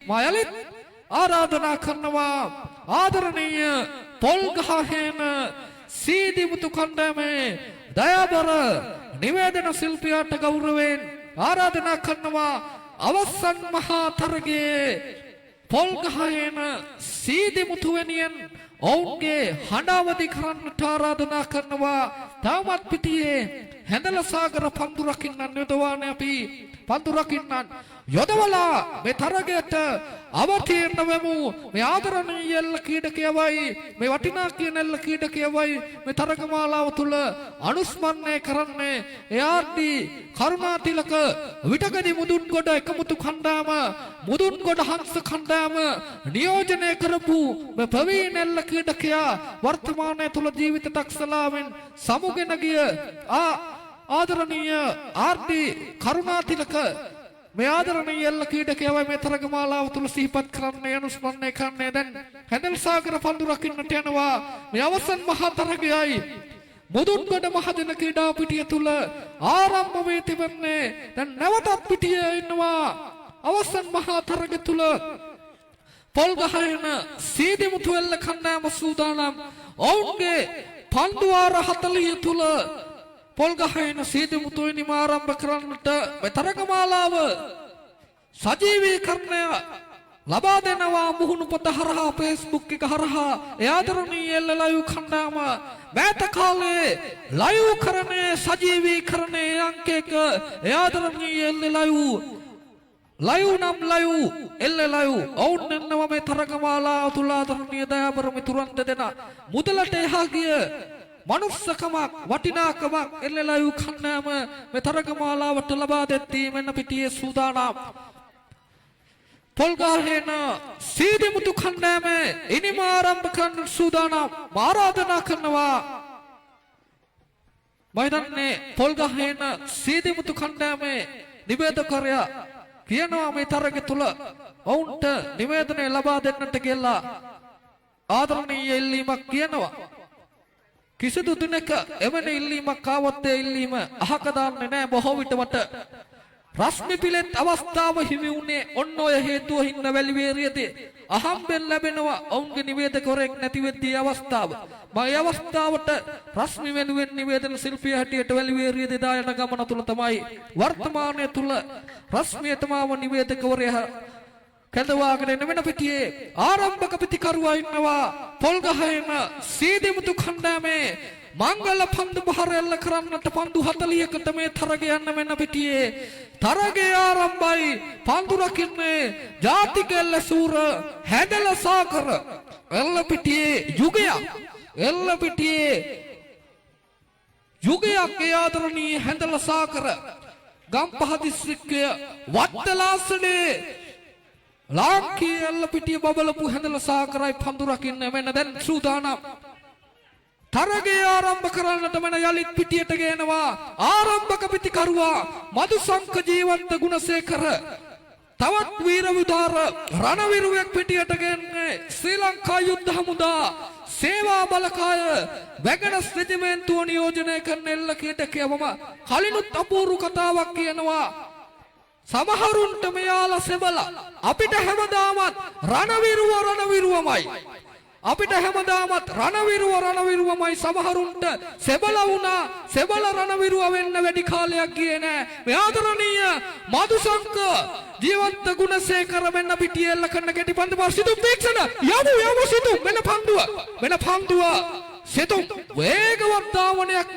මයලිත් ආරාධනා කරනවා ආදරණීය පොල්ගහේන සීදිමුතු කණ්ඩායමේ දයාබර නිවේදන ශිල්පියාට ගෞරවයෙන් ආරාධනා කරනවා අවසන් මහා තරගයේ පොල්ගහේන සීදිමුතු වෙනියන් ඔවුන්ගේ හඬවදි කරන්නට ආරාධනා කරනවා තාමත් පිටියේ හැඳල සාගර පන්දු රකින්නන් යොදවානේ අපි පන්දු රකින්නන් යොදවලා මේ තරගයට අවතීර්ණ වෙමු මේ ආදරණීය එල්ල ක්‍රීඩකයවයි මේ වටිනා කියන එල්ල ක්‍රීඩකයවයි මේ තරගමාලාව තුල අනුස්මරණය කරන්නේ එයාදී කරුණාතිලක විටකදී මුදුන්ගොඩ එකමුතු කණ්ඩායම මුදුන්ගොඩ හංස කණ්ඩායම නියෝජනය කරපු මේ ප්‍රවීණ එල්ල ක්‍රීඩකයා වර්තමානයේ තුල ජීවිත දක්ෂලාවෙන් සමුගෙන ගිය ආදරණීය ආර්දී කරුණාතිලක මේ ආදරණීය එල්ල ක්‍රීඩකයවයි මේ තරගමාලාව තුල සිහිපත් කරන්නේ අනුස්මරණය කරන්නේ දැන් හැඳල් සාගර පන්දු රකින්නට යනවා මේ අවසන් මහා තරගයයි මුදුන්ගොඩ මහජන ක්‍රීඩා පිටිය තුල ආරම්භ වේ තිබෙන්නේ දැන් නැවතත් පිටියේ ඉන්නවා අවසන් මහා තරගය තුල පොල්ගහේන සීදිමුතු එල්ල කණ්ඩායම සූදානම් ඔවුන්ගේ පන්දු වාර 40 තුල පොල්ගහේන සීදිමුතු වෙනිම ආරම්භ කරන්නට මේ තරගමාලාව සජීවීකරණය ලබා දෙනවා මුහුණු පොත හරහා Facebook එක හරහා ආදරණීය එල්ල ලයිව් කණ්ඩායම මෑත කාලේ ලයිව් කරන්නේ සජීවීකරණයේ අංකයක ආදරණීය එල්ල ලයිව් නම් ලයිව් එල්ල ලයිව් ඔවුන් එන්නවා මේ තරගමාලාව තුල ආදරණීය දයාබර මිතුරන් දෙදෙනා මුදලට එහා ගිය මනුස්සකමක් වටිනාකමක් එල්ල ලයිව් කණ්ඩායම මේ තරගමාලාවට ලබා දෙtti මෙන්න පිටියේ සූදානම් පොල්ගහේන සීදිමුතු කණ්ඩායම ඉනිම ආරම්භ කරන්න සූදානම් ආරාධනා කරනවා මයිදන්නේ පොල්ගහේන සීදිමුතු කණ්ඩායමේ නිවේදකරයා කියනවා මේ තරගය තුල ඔවුන්ට නිවේදනය ලබා දෙන්නට කියලා ආදරණීය ඉල්ලීමක් කියනවා කිසිදු දිනක එවැනි ඉල්ලීමක් ආවොත් ඒ ඉල්ලීම අහක දාන්නේ නැහැ බොහෝ විට වට රශ්මි පිලෙත් අවස්ථාව හිමි වුණේ ඔන්න ඔය හේතුව හින්න වැලිවේරියදී අහම්බෙන් ලැබෙනවා ඔවුන්ගේ නිවේදකවරයෙක් නැති වෙද්දී අවස්ථාව මේ අවස්ථාවට රශ්මි වෙනුවෙන් නිවේදන ශිල්පියා හැටියට වැලිවේරියදී දායන ගමන තුල තමයි වර්තමානයේ තුල රශ්මිය තමාව නිවේදකවරයා කැඳවාගෙන එන වෙන පිටියේ ආරම්භක පිටිකරුවා ඉන්නවා පොල්ගහේන සීදිමුතු කණ්ඩායමේ මංගල පන්දු බහර එල්ල කරන්නට පන්දු 40කට මේ තරගය යන්න වෙන පිටියේ තරගය ආරම්භයි පන්දු රකින්නේ ජාතික එල්ල සූර හැදල සාකර එල්ල පිටියේ යුගයක් ආදරණීය හැදල සාකර ගම්පහ දිස්ත්‍රික්කය වත්තලාසනේ ලාංකී එල්ල පිටිය බබලපු හැදල සාකරයි පන්දු රකින්න මෙන්න දැන් සූදානම් තරගය ආරම්භ කරන්නට මන යලිත් පිටියට ගේනවා ආරම්භක පිටිකරුවා මදුසංක ජීවන්ත ගුණසේකර තවත් වීර විදාර රණවිරුවෙක් පිටියට ගෙන්නේ ශ්‍රී ලංකා යුද්ධ හමුදා සේවා බලකාය වැගනස් රෙජිමෙන්තුව නියෝජනය කරන එල්ල කීටකයවම කලිනුත් අපූර්ව කතාවක් කියනවා සමහරුන්ට මෙයාලා සෙබලා අපිට හැමදාමත් රණවිරුවමයි අපිට හැමදාමත් රණවිරුවමයි සමහරුන්ට සෙබලා වුණා සෙබලා රණවිරුව වෙන්න වැඩි කාලයක් ගියේ නෑ මේ ආදරණීය මදුසංක ජීවන්ත ගුණසේකර වෙන්න පිටියෙල්ල කරන ගැටි පන්දු පාර සිතුම් තීක්ෂණ යමු සිතුම් වෙන පන්දුව සිතුම් වේගවත් දාවනයක්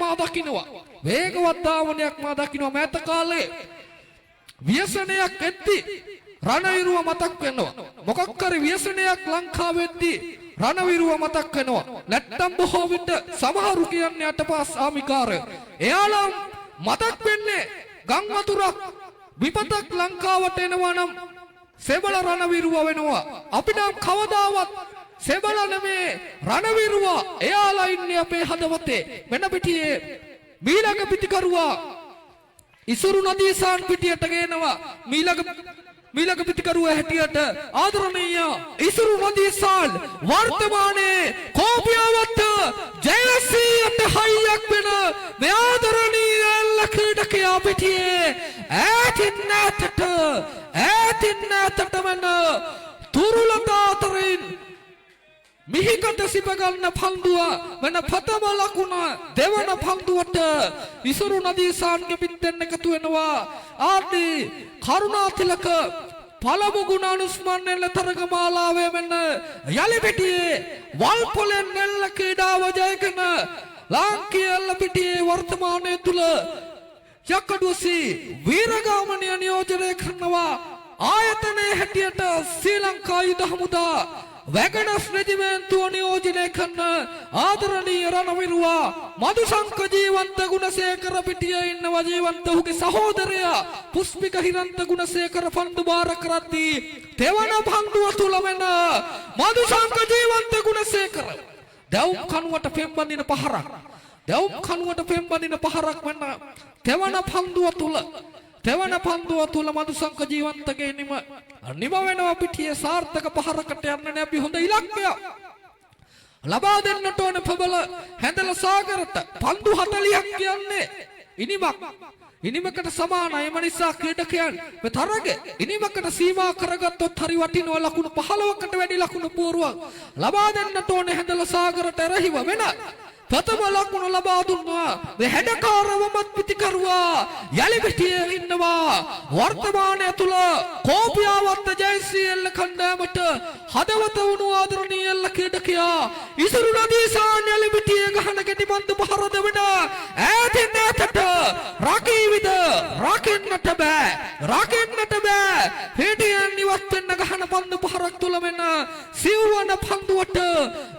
මා දකින්නවා මෑත කාලේ ව්‍යසනයක් එද්දි රණවිරුව මතක් වෙනවා මොකක් හරි ව්‍යසනයක් ලංකාවෙද්දී රණවිරුව මතක් වෙනවා නැත්තම් බොහෝ විට සමහරු කියන්නේ අටපාස් ආමිකාරය එයාලා මතක් වෙන්නේ ගම් වතුරක් විපතක් ලංකාවට එනවා නම් සෙබල රණවිරුව වෙනවා අපි නම් කවදාවත් සෙබල නෙමේ රණවිරුව එයාලා ඉන්නේ අපේ හදවතේ මෙන්න පිටියේ මීළඟ පිටිකරුවා ඉසුරු නදීසාන් පිටියට ගේනවා මීළඟ පිටිකරුවා හැටියට ආදරණීය ඉසුරු නදීසාන් වර්තමානයේ කෝපියවත්ත ජයශ්‍රීයට හයියක් වෙන මේ ආදරණීය එල්ල ක්‍රීඩකයා පිටියේ ඈතින් ඈතට වෙන තුරුලතා අතරින් මිහිකට සිප ගන්න පන්දුව වෙන ප්‍රථම ලකුණ දෙවන පන්දුවට ඉසුරු නදීසාන්ගේ පිටෙන් එකතු වෙනවා. ආදී කරුණාතිලක පළමු ගුණ අනුස්මරණය තරගමාලාවේ වෙන යලිපිටියේ වල්පොලෙන් නෙල්ල ක්‍රීඩාව ජයගෙන ලාංකීය යල්පිටියේ වර්තමානයේ තුල යකඩුවසි වීරගාමණිය නියෝජනය කරනවා. ආයතනයේ හැටියට ශ්‍රී ලංකා යුද හමුදා වැගනස් රෙජිමෙන්තුව නියෝජනය කරන ආදරණීය රණවිරුවා මදුසංක ජීවන්ත ගුණසේකර පිටියේ ඉන්නවා. ජීවන්ත ඔහුගේ සහෝදරයා පුස්පික හිරන්ත ගුණසේකර පන්දු බාර කරද්දී තෙවන පන්දුව තුල වෙන මදුසංක ජීවන්ත ගුණසේකර දැවුම් කනුවට පෙම්බඳින පහරක් වෙන තෙවන පන්දුව තුල මදුසංක ජීවන්තගේ නිම වෙනවා. පිටියේ සාර්ථක පහරකට යන්න නැපි හොඳ ඉලක්කයක් ලබා දෙන්නට ඕන ප්‍රබල හැඳල සාගරට. පන්දු 40ක් කියන්නේ ඉනිමකට සමානයි. එම නිසා ක්‍රීඩකයන් මේ තරගය ඉනිමකට සීමා කරගත්තොත් හරි වටිනවා. ලකුණු 15කට වැඩි ලකුණු පුවරුවක් ලබා දෙන්නට ඕන හැඳල සාගරට එරෙහිව වෙන ප්‍රථම ලකුණ ලබා දුන්නා. මේ හැඩකාරවමත් පිටිකරුවා යලිපිටියේ ඉන්නවා. වර්තමානයේ තුල කෝපියාවත්ත ජයශ්‍රීල් කණ්ඩායමට හදවත වුණු ආදරණීය ක්‍රීඩකයා ඉසුරු නදීසාන් යලිපිටියේ ගහන ගැටි බන්දු පහර දෙවන ඈතින් ඈතට රකීවිද රකින්නට බෑ පිටියෙන් ඉවත් වෙන්න ගහන බන්දු පහරක් තුල වෙන සිව්වන පන්දුවට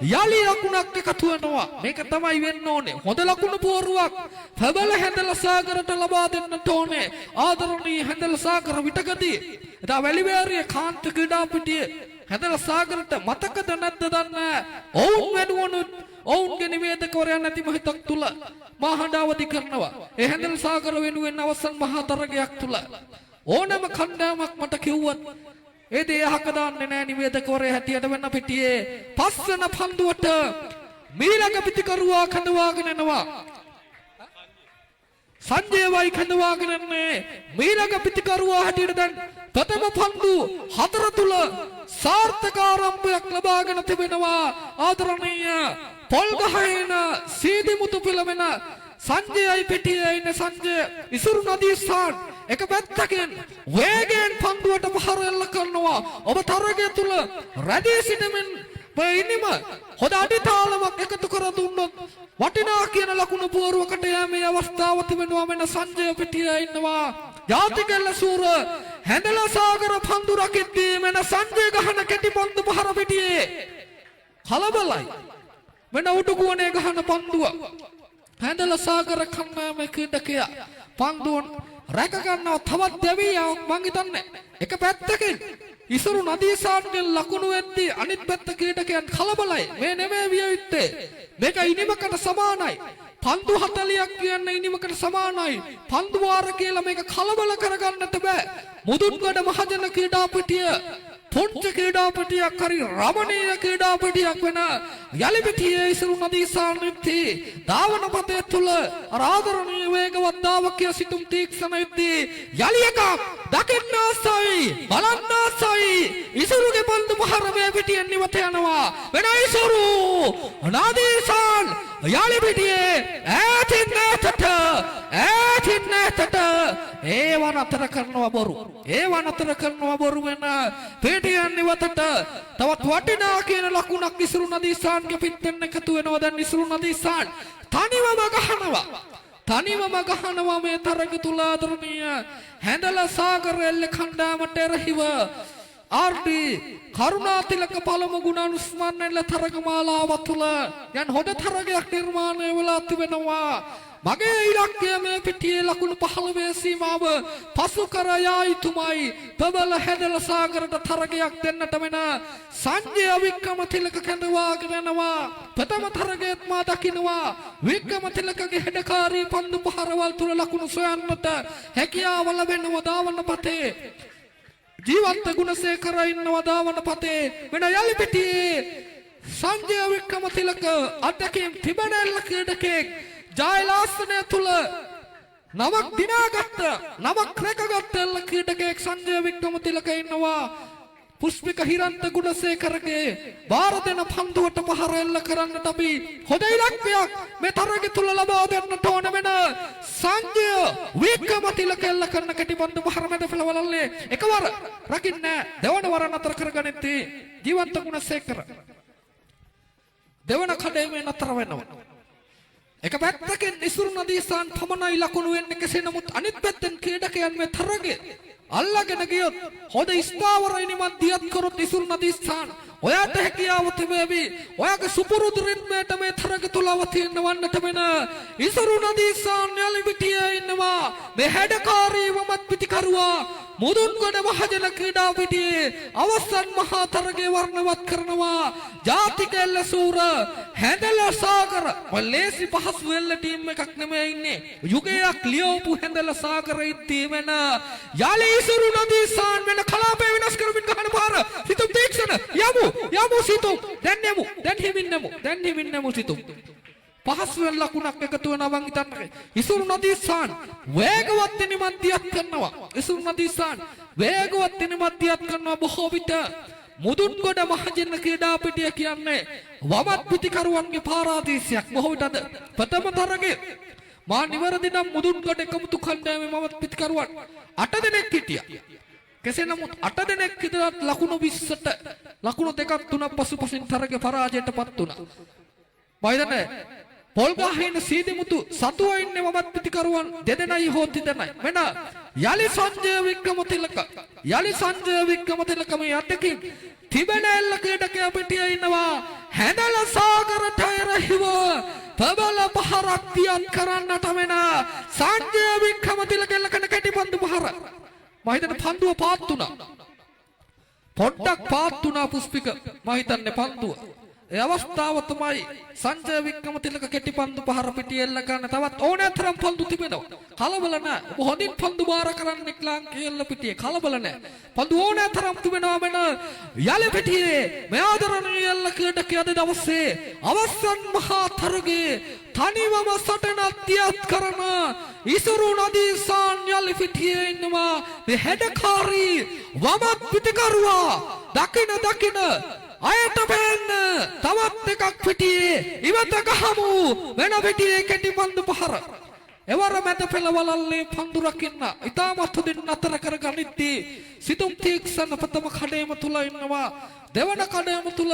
යලි ලකුණක් එකතු වෙනවා. මේක තමයි වෙන්න ඕනේ. හොඳ ලකුණු පුවරුවක් ප්‍රබල හැඳල සාගරට ලබා දෙන්නට ඕනේ. ආදරණීය හැඳල සාගර විටකදී එදා වැලිවැරිය කාන්ත ක්‍රීඩා පිටියේ හැඳල සාගරට මතකද නැද්ද දන්නේ. ඔවුන් වෙනුවනුත් ඔවුන්ගේ නිවේදකවරයන් නැති මොහොතක් තුල මහඬාවදි කරනවා. ඒ හැඳල සාගර වෙනුවෙන් අවසන් මහා තරගයක් තුල ඕනම කණ්ඩායමක් මට කිව්වත් ඒ දේ අහක දාන්නේ නැහැ. නිවේදකවරයා හැටියට වෙන පිටියේ පස්වන පන්දුවට මීළඟ පිටිකරුවා කඳවාගෙන එනවා. සංජයවයි කඳවාගෙන යන්නේ මීළඟ පිටිකරුවා හැටියට දැන් ප්‍රථම පන්දු 4 තුල සාර්ථක ආරම්භයක් ලබාගෙන තිබෙනවා. ආදරණීය පොල්ගහේන සීදිමුතු පිළවෙන සංජයයි පිටියේ ඉන්න සංජය ඉසුරු නදීසාන් එක පැත්තකින් වේගයෙන් පන්දුවට පහර එල්ල කරනවා. ඔබ තරගය තුල රැඳී සිටමින් ඉනිම හොඳ අඩිතාලමක් එකතු කර දුන්නොත් වටිනා කියන ලකුණු පුවරුවකට යෑමේ අවස්ථාව තිබෙනවා. වෙන සංජය පිටියේ ඉන්නවා. ජාතිකල්ල සූර හැඳල සාගර පන්දු රකිද්දී වෙන සංජය ගහන කෙටි පන්දු පහර පිටියේ කලබලයි. වෙන උඩුගුවනේ ගහන පන්දුව හැඳල සාගර කණ්ඩායමේ ක්‍රීඩකයා පන්දුව රැක ගන්නවා. තවත් දෙවියන් මං හිතන්නේ එක පැත්තකින් ඉසුරු නදීසාන්ගේ ලකුණු වෙද්දී අනිත් පැත්ත ක්‍රීඩකයන් කලබලයි. මේ නෙමෙයි විය යුත්තේ. මේක ඉනිමකට සමානයි. පන්දු 40ක් කියන්නේ ඉනිමකට සමානයි. පන්දු වාර කියලා මේක කලබල කරගන්නට බෑ. මුදුන්ගඩ මහජන ක්‍රීඩා පිටිය පුංචි ක්‍රීඩා පිටියක් හරි රමණීය ක්‍රීඩා පිටියක් වෙන යලිපිටියේ ඉසුරු නදීසාන් යුක්ති ධාවන පතේ තුල ආදරණීය වේගවත් ධාවකයා සිටුම් තීක්ෂණ යුක්ති යලි එකක් දකින්න ආසයි බලන්න ආසයි. ඉසුරුගේ පන්දු පහර මේ පිටියෙන් නිවත යනවා. වෙන ඉසුරු නදීසාන් යලිපිටියේ ඈතින් ඈතට ඒව නතර කරනවා බොරු වෙන පිටියන් නිවතට තවත් වටිනා කියන ලකුණක් ඉසුරු නදීසාන්ගේ පිටෙන් එකතු වෙනවා. දැන් ඉසුරු නදීසාන් තනිවම ගහනවා මේ තරග තුල. ආදරණීය හැඳල සාගර එල්ල කණ්ඩායමට එරෙහිව ආර්.ඩී. කරුණාතිලක පළමු ගුණ අනුස්මරණය තරගමාලාව තුල යන් හොඳ තරගයක් නිර්මාණය වෙලා තිබෙනවා. මගේ ඉලක්කය මේ පිටියේ ලකුණු 15 සීමාව පසු කර යා යුතුමයි. ප්‍රබල හැඳල සාගරට තරගයක් දෙන්නට වෙන සංජය වික්‍රමතිලක කැඳවාගෙන යනවා. ප්‍රථම තරගයත් මා දකින්නවා. වික්‍රමතිලකගේ හැඩකාරී පන්දු පහරවල් තුල ලකුණු සොයන්නට හැකියාව ලැබෙනවා. දාවන පතේ ජීවන්ත ගුණසේකර ඉන්නවා. දාවන පතේ වෙන යලිපිටියේ සංජය වික්‍රමතිලක අධ්‍යක්ෂ තිබෙන ක්‍රීඩකෙක් ජයලාසනය තුල නමක් දිනාගත්ත නමක් රැකගත්ත එල්ල ක්‍රීඩකයෙක් සංජය වික්‍රමතිලක ඉන්නවා. පුෂ්පික හිරන්ත ගුණසේකරගේ බාර දෙන පන්දුවට පහර එල්ල කරන්නට අපි හොඳ ඉලක්කයක් මේ තරගය තුල ලබා දෙන්නට ඕන වෙන සංජය වික්‍රමතිලක එල්ල කරන කැටිපන්දු පහර මැද පෙළවලල්ලේ එකවර රකින්නේ දෙවන වර නතර කරගනිද්දී ජීවන්ත ගුණසේකර දෙවන කඩේමේ නතර වෙනවා. එක පැත්තකින් ඉසුරු නදීසාන් පමණයි ලකුණු වෙන්නේ. කෙසේ නමුත් අනිත් පැත්තෙන් ක්‍රීඩකයන් මේ තරගය අල්ලගෙන ගියොත් හොඳ ස්ථාවරයි නිමන් දියත් කරොත් ඉසුරු නදීසාන් ඔයාට හැකියාව තිබේවි. ඔයාගේ සුපුරුදු රිද්මයට මේ තරගය තුල අවතීර්ණ වන්නට වෙන ඉසුරු නදීසාන් යලි පිටියේ ඉන්නවා. මේ හැඩකාරී වමත් පිටිකරුවා මුදුන්ගොඩ මහජන ක්‍රීඩා පිටියේ අවසන් මහා තරගයේ වර්ණවත් කරනවා. ජාතික එල්ල සූර හැඳල සාගර ලේසි පහසු එල්ල ටීම් එකක් නෙමෙයි ඉන්නේ. යුගයක් ලියවපු හැඳල සාගර ඉද්දී වෙන යලි ඉසුරු නදීසාන් වෙන කලාපය වෙනස් කරමින් ගහන පාර සිතුම් තීක්ෂණ යමු සිතුම් දැන් හිමින්නමු සිතුම් පහසුවෙන් ලකුණක් එකතු වෙනවා මං හිතන්නේ. ඉසුරු නදීසාන් වේගවත් නිමන්තියක් කරනවා. ඉසුරු නදීසාන් වේගවත් නිමන්තියක් කරනවා. බොහෝ විට මුදුන්ගොඩ මහජන ක්‍රීඩා පිටිය කියන්නේ වමත් පිටිකරුවන්ගේ පාරාදීසයක්. බොහෝ විට අද ප්‍රථම තරගයේ මා නිවැරදි නම් මුදුන්ගොඩ එකමුතු කණ්ඩායමේ මමත් පිටිකරුවන් 8 දෙනෙක් හිටියා. කෙසේ නමුත් 8 දෙනෙක් විතරත් ලකුණු 20ට ලකුණු දෙකක් තුනක් පසුපසින් තරගයේ පරාජයටපත් වුණා. වයිදනේ පොල්ගහින සීදිමුතු සතුව ඉන්නේ වමත් පිටිකරුවන් දෙදෙනයි හෝ තිදෙනයි. වෙන යලි සංජය වික්‍රමතිලක මේ යටකින් තිබෙන එල්ල ක්‍රීඩකයා පිටියේ ඉන්නවා. හැඳල සාගරට එරහිව ප්‍රබල පහරක් තියන් කරන්නට වෙන සංජය වික්‍රමතිලක එල්ල කරන කැටිපන්දු පහර. මම හිතන්නේ පන්දුව පාත් වුණා. පොඩ්ඩක් පාත් වුණා පුෂ්පික. මම හිතන්නේ පන්දුව ඒ අවස්ථාව තමයි සංජය වික්‍රමතිලක කෙටිපන්දු පහර පිටිය එල්ල ගන්න තවත් ඕනෑ තරම් පන්දු තිබෙනවා. කලබල නැහැ. ඔබ හොඳින් පන්දු බාර කරන්න ලාංකික එල්ල පිටියේ කලබල නැහැ. පන්දු ඕනෑ තරම් තිබෙනවා මෙන්න යලි පිටියේ මේ ආදරණීය එල්ල ක්‍රීඩකයා අද දවසේ අවසන් මහා තරගයේ තනිවම සටන තියත් කරන ඉසුරු නදීසාන් යලි පිටියේ ඉන්නවා. මේ හැඩකාරී වමත් පිටිකරුවා දකින අයට බෑන්න තවත් එකක් පිටියේ ඉවත ගහමු වෙන පිටියේ කෙටිපන්දු පහර එවර මැද පෙළවලල්ලේ පන්දු රකින්න ඉතාමත් හොඳින් නතර කරගනිද්දී සිතුම් තීක්ෂණ ප්‍රථම කඩේම තුල ඉන්නවා. දෙවන කඩේම තුල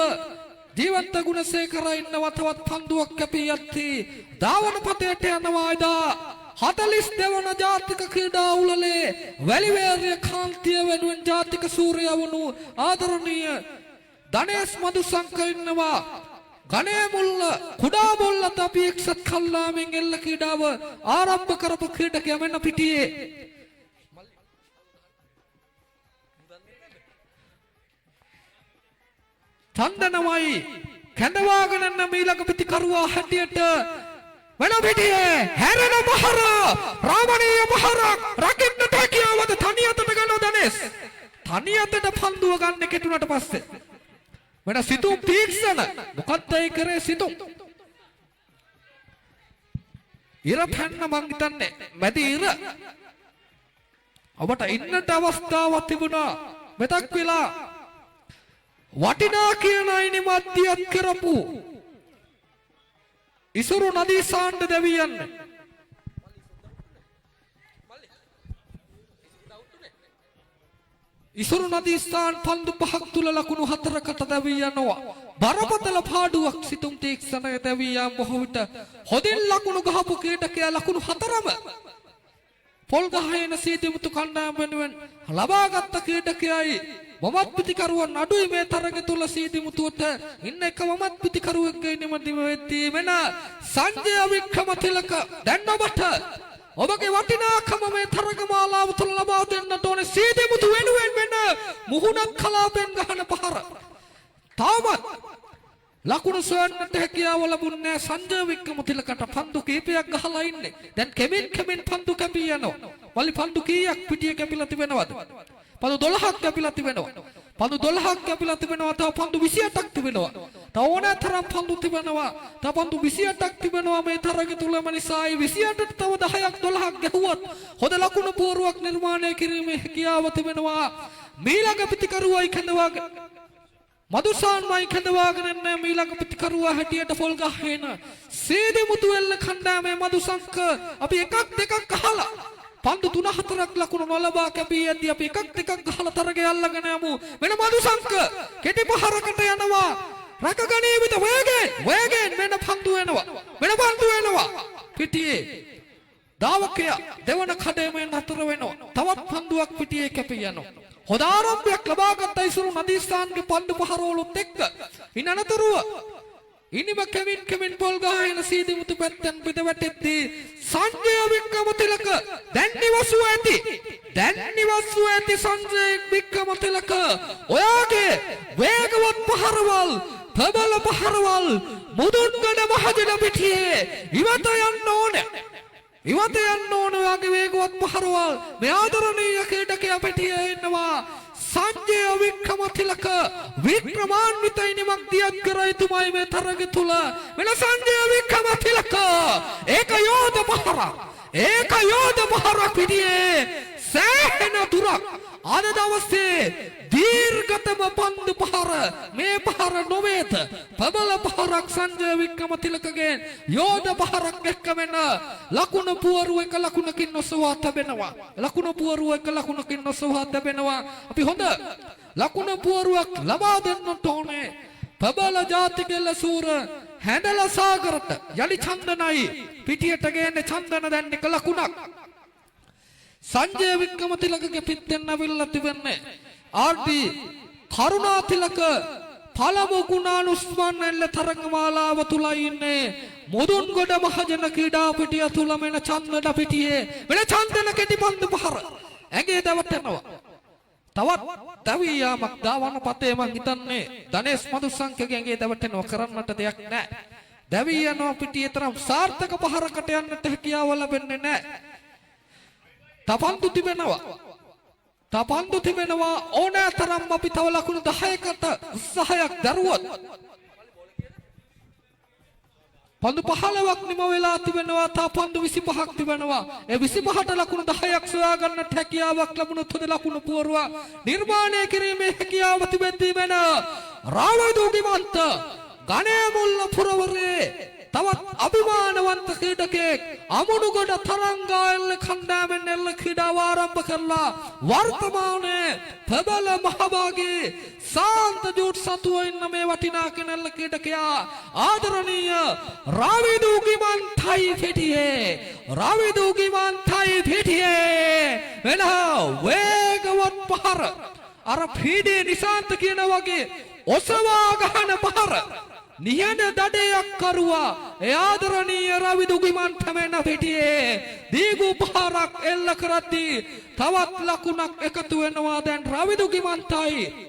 ජීවන්ත ගුණසේකර ඉන්නවා. තවත් පන්දුවක් කැපී යද්දී ධාවන පතයට යනවා. එදා 42 වන ජාතික ක්‍රීඩා උළෙලේ වැලිවේරිය කාන්තිය වෙනුවෙන් ජාතික සූර්යයා වුණු ආදරණීය දනේස් මදුසංක ඉන්නවා. ගණේ මුල්ල කුඩා බොල්ලත් අපි එක්සත් කල්ලාමෙන් එල්ල ක්‍රීඩාව ආරම්භ කරපු ක්‍රීඩකයා වෙන පිටියේ චන්දනමයි කැඳවාගෙන යන මීළඟ පිටිකරුවා හැටියට වෙන පිටියේ හැරෙන පහර රාමණීය පහරක් රකින්නට හැකියාවද තනියතට ගන්න දනේස් තනියතට පන්දුව ගන්න කෙටුනට පස්සේ වෙන සිතුම් තීක්ෂණ මොකක්ද ඒ කරේ සිතුම් ඉර පැන්න මං හිතන්නේ මැදි ඉර ඔබට ඉන්නට අවස්ථාවක් තිබුණා. මෙතක් වෙලා වටිනා කියන අයිනි මැදියත් කරපු ඉසුරු නදීසාන් දෙවියන් ඉසුරු නදීසාන් පන්දු පහක් තුල ලකුණු 4කට දැවී යනවා. බරපතල පාඩුවක් සිතුම් තීක්ෂණය දැවී යාම බොහෝ විට හොදින් ලකුණු ගහපු ක්‍රීඩකයා ලකුණු 4ම පොල්ගහේන සීදිමුතු කණ්ඩායම වෙනුවෙන් ලබාගත් ක්‍රීඩකයයි වමත් පිටිකරුවන් අඩුයි මේ තරගය තුල සීදිමුතුවට ඉන්න එක වමත් පිටිකරුවෙක්ගේ නිමදිම වෙද්දී වෙන සංජය වික්‍රමතිලක දැන් ඔබට ඔබගේ වටිනාකම මේ තරග මාලාව තුල ලබා දෙන්නට ඕනේ. සීදිමුතු වෙනුවෙන් වෙන මුහුණක් කලාපෙන් ගහන පහර තාමත් ලකුණු සොයන්නට හැකියාව ලැබුණේ සංජය වික්‍රමතිලකට. පන්දු කීපයක් ගහලා ඉන්නේ. දැන් කෙමෙන් පන්දු කැපී යනවා. වලි පන්දු කීයක් පිටිය කැපිලා තිබෙනවද? පන්දු 12ක් කැපිලා තිබෙනවා. පන්දු 12ක් කැපිලා තිබෙනවා. තව පන්දු 28ක් තිබෙනවා. තව තරම් පන්දු තිබෙනවා. තව පන්දු 28ක් තිබෙනවා මේ තරගය තුලම නිසා 28ට තව 10ක් 12ක් ගැහුවොත් හොඳ ලකුණු පුවරුවක් නිර්මාණය කිරීමේ හැකියාව තිබෙනවා. මීළඟ පිටිකරුවයි කැඳවාගෙන මදුසාන්වයි කැඳවාගෙන යන මීළඟ පිටිකරුවා හැටියට පොල් ගහේන සීදි මුතුවෙල්ල කණ්ඩායමේ මදුසංක අපි එකක් දෙකක් අහලා පන්දු 3-4ක් ලකුණු නොලබා කැපී යද්දී අපි එකක් දෙකක් ගහලා තරගය අල්ලගෙන යමු. වෙන මදුසංක කෙටි පහරකට යනවා. රකගණීවිත වේගෙන් වෙන පන්දු වෙනවා. පිටියේ දාවකයා දෙවන කඩේමෙන් නතර වෙනවා. තවත් පන්දුවක් පිටියේ කැපී යනවා. හොඳ ආරම්භයක් ලබාගත් ඉසුරු නදීස්ථාන්ගේ පන්දු පහරවලුත් එක්ක ඉනනතුරුව ඉනිම කෙමින් පොල් ගහන සීදි මුතු පැත්තෙන් පිටවැටෙද්දී සංජය වික්‍රමතිලක දැන් නිවසුව ඇති සංජය වික්‍රමතිලක ඔයාගේ වේගවත් පහරවල් ප්‍රබල පහරවල් මුදුන්ගඩ මහජන පිටියේ ඉවත යන්න ඕනේ ඔයාගේ වේගවත් පහරවල් මේ ආදරණීය ක්‍රීඩකයා පිටියේ ඉන්නවා සංජය වික්‍රමතිලක වික්‍රමාන්විතයි නිමක් දියත් කර යුතුමයි මේ තරගය තුල වෙන සංජය වික්‍රමතිලක ඒක යෝධ පහරක් පිටියේ සෑහෙන දුරක් අද දවසේ දීර්ඝතම පන්දු පහර මේ පහර නොවේද ප්‍රබල පහරක් සංජය වික්‍රමතිලකගේ යෝධ පහරක් එක්ක වෙන ලකුණු පුවරුව එක ලකුණකින් නොසවා තැබෙනවා අපි හොඳ ලකුණු පුවරුවක් ලබා දෙන්නට ඕනේ ප්‍රබල ජාතිකෙල්ල සූර හැඳලා සාගරට යලි චන්දනයි පිටියට ගේන්නේ චන්දන දැන් එක ලකුණක් සංජය වික්‍රමතිලකගේ පිටෙන් අවිල්ලා තිබෙන්නේ ආර්.ඩී. කරුණාතිලක පළමු ගුණානුස්මරණ එල්ල තරගමාලාව තුල ඉන්නේ මුදුන්ගොඩ මහජන ක්‍රීඩා පිටිය තුල මෙන චන්දන පිටියේ වෙන චන්දන කෙටි පන්දු පහර ඇගේ දවටනවා තවත් දවියාමක් දාවන පතේ මං හිතන්නේ ධනේෂ් මදුසංකගේ ඇගේ දවටනවා කරන්නට දෙයක් නැහැ දවියනවා පිටියේ තරම් සාර්ථක පහරකට යන්නට හැකියාව ලැබෙන්නේ නැහැ තපන්දු තිබෙනවා ඕනෑ තරම් අපි තව ලකුණු 10කට උත්සාහයක් දරුවොත් පන්දු 15ක් නිම වෙලා තිබෙනවා තා පන්දු 25ක් තිබෙනවා ඒ 25ට ලකුණු 10ක් සොයා ගන්නට හැකියාවක් ලැබුණොත් හොඳ ලකුණු පුවරුව නිර්මාණය කිරීමේ හැකියාව තිබෙද්දී වෙන රාවදුගිමන්ත ගණේ මුල්ල පුරවරේ තවත් අභිමානවන්ත ක්‍රීඩකයෙක් අමුණුගොඩ තරංගායල්ල කණ්ඩායමෙන් එල්ල ක්‍රීඩාව ආරම්භ කරලා වර්තමානයේ ප්‍රබල මහභාගී සාන්ත ජූට් සතුව ඉන්න මේ වටිනා කෙනෙල්ල ක්‍රීඩකයා ආදරණීය රාවිදුගිමන්තයි පිටියේ වෙන වේගවත් පහර අර පීඩේ නිසාන්ත කියන වගේ ඔසවා ගහන පහර නිහඬ දඩයක් කරුවා ඒ ආදරණීය රවිදුගිමන්ත මෙන්න පිටියේ දීගු පහරක් එල්ල කරද්දී තවත් ලකුණක් එකතු වෙනවා දැන් රවිදුගිමන්තයි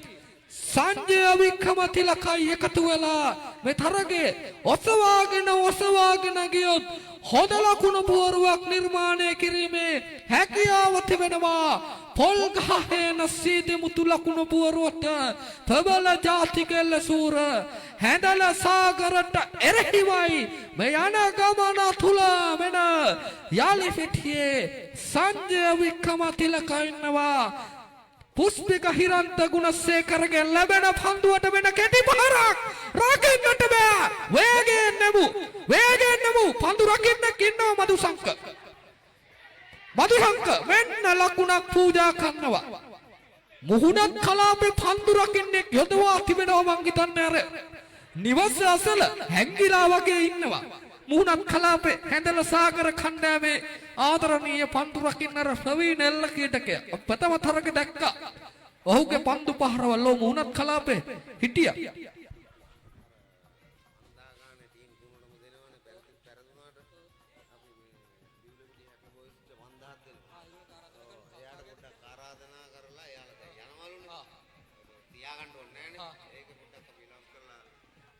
සංජය වික්‍රමතිලකයි එකතු වෙලා මේ තරගේ ඔසවාගෙන ගියොත් හොඳ ලකුණු පුවරුවක් නිර්මාණය කිරීමේ හැකියාව තිබෙනවා පොල් ගහේන සීදි මුතු ලකුණු පුවරුවට ප්‍රබල ජාතිකෙල්ල සූර හැඳලා සාගරට එරෙහිවයි මේ යන ගමන තුල වෙන යාලි පිටියේ සංජය වික්‍රමතිලක ඉන්නවා පුස්පික හිරන්ත ගුණසේකරගේ ලැබෙන පන්දුවට වෙන කෙටි පහරක් රකින්නට බෑ වේගෙන් නෙමු පන්දු රකින්න ඉන්නවා මදුසංක වෙන්න ලකුණක් පූජා කරනවා මුහුණත් කලාපේ පන්දු රකින්නෙක් යොදවා තිබෙනවා මං හිතන්නේ අර නිවස අසල හැංගිලා වගේ ඉන්නවා මුහුණත් කලාපේ හැඳල සාගර කණ්ඩායමේ ආදරණීය පන්දු රකින්න අර ප්‍රවීණ එල්ල කීටකයා ප්‍රථම තරග දැක්කා ඔහුගේ පන්දු පහරවල මුහුණත් කලාපේ හිටියා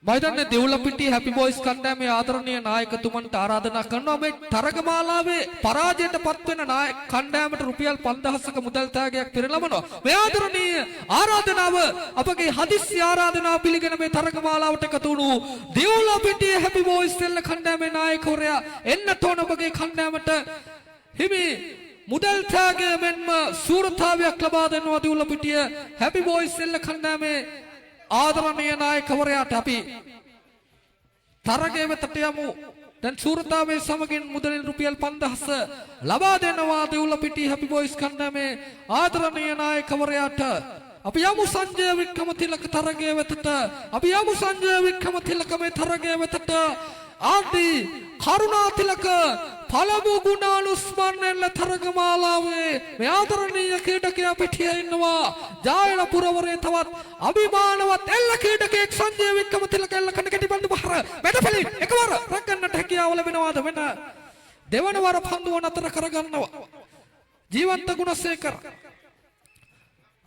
මයිදන්නේ දෙවුලපිටිය හැපි බොයිස් කණ්ඩායමේ ආදරණීය නායකතුමන්ට ආරාධනා කරනවා මේ තරගමාලාවේ පරාජයට පත් වෙන නායක කණ්ඩායමට රුපියල් 5000ක මුදල් ත්‍යාගයක් පෙරළමනවා. මේ ආදරණීය ආරාධනාව අපගේ හදිස්සි ආරාධනාව පිළිගෙන මේ තරගමාලාවට එකතු වුණු දෙවුලපිටිය හැපි බොයිස් සෙල්ල කණ්ඩායමේ නායකවරයා එන්න තෝන ඔබගේ කණ්ඩායමට හිමි මුදල් ත්‍යාගය මෙන්ම සූරතාවයක් ලබා දෙනවා දෙවුලපිටිය හැපි බොයිස් සෙල්ල කණ්ඩායමේ ආදරණීය නායකවරයාට අපි තරගයේ වෙතට යමු. දැන් සූරතාවේ සමගින් මුදලින් රුපියල් 5000 ලබා දෙනවා දෙවුලපිටිය හැපි බොයිස් කණ්ඩායමේ ආදරණීය නායකවරයාට. අපි යමු සංජය වික්‍රමතිලක තරගයේ වෙතට. අපි යමු සංජය වික්‍රමතිලක මේ තරගයේ වෙතට. ආන්ති කරුණාතිලක පළමු ගුණානුස්මරණය තරගමාලාවේ මේ ආදරණීය ක්‍රීඩකයා පිටියේ ඉන්නවා. ජායල පුරවරේ තවත් අභිමානවත් එල්ල ක්‍රීඩකයෙක් සංජය වික්‍රමතිලක එල්ල කන කැටිපන්දු පහර මැදපැලි එකවර රැකගන්නට හැකියාව ලැබෙනවාද වෙන දෙවන වර පන්දුව නතර කරගන්නවා ජීවන්ත ගුණසේකර.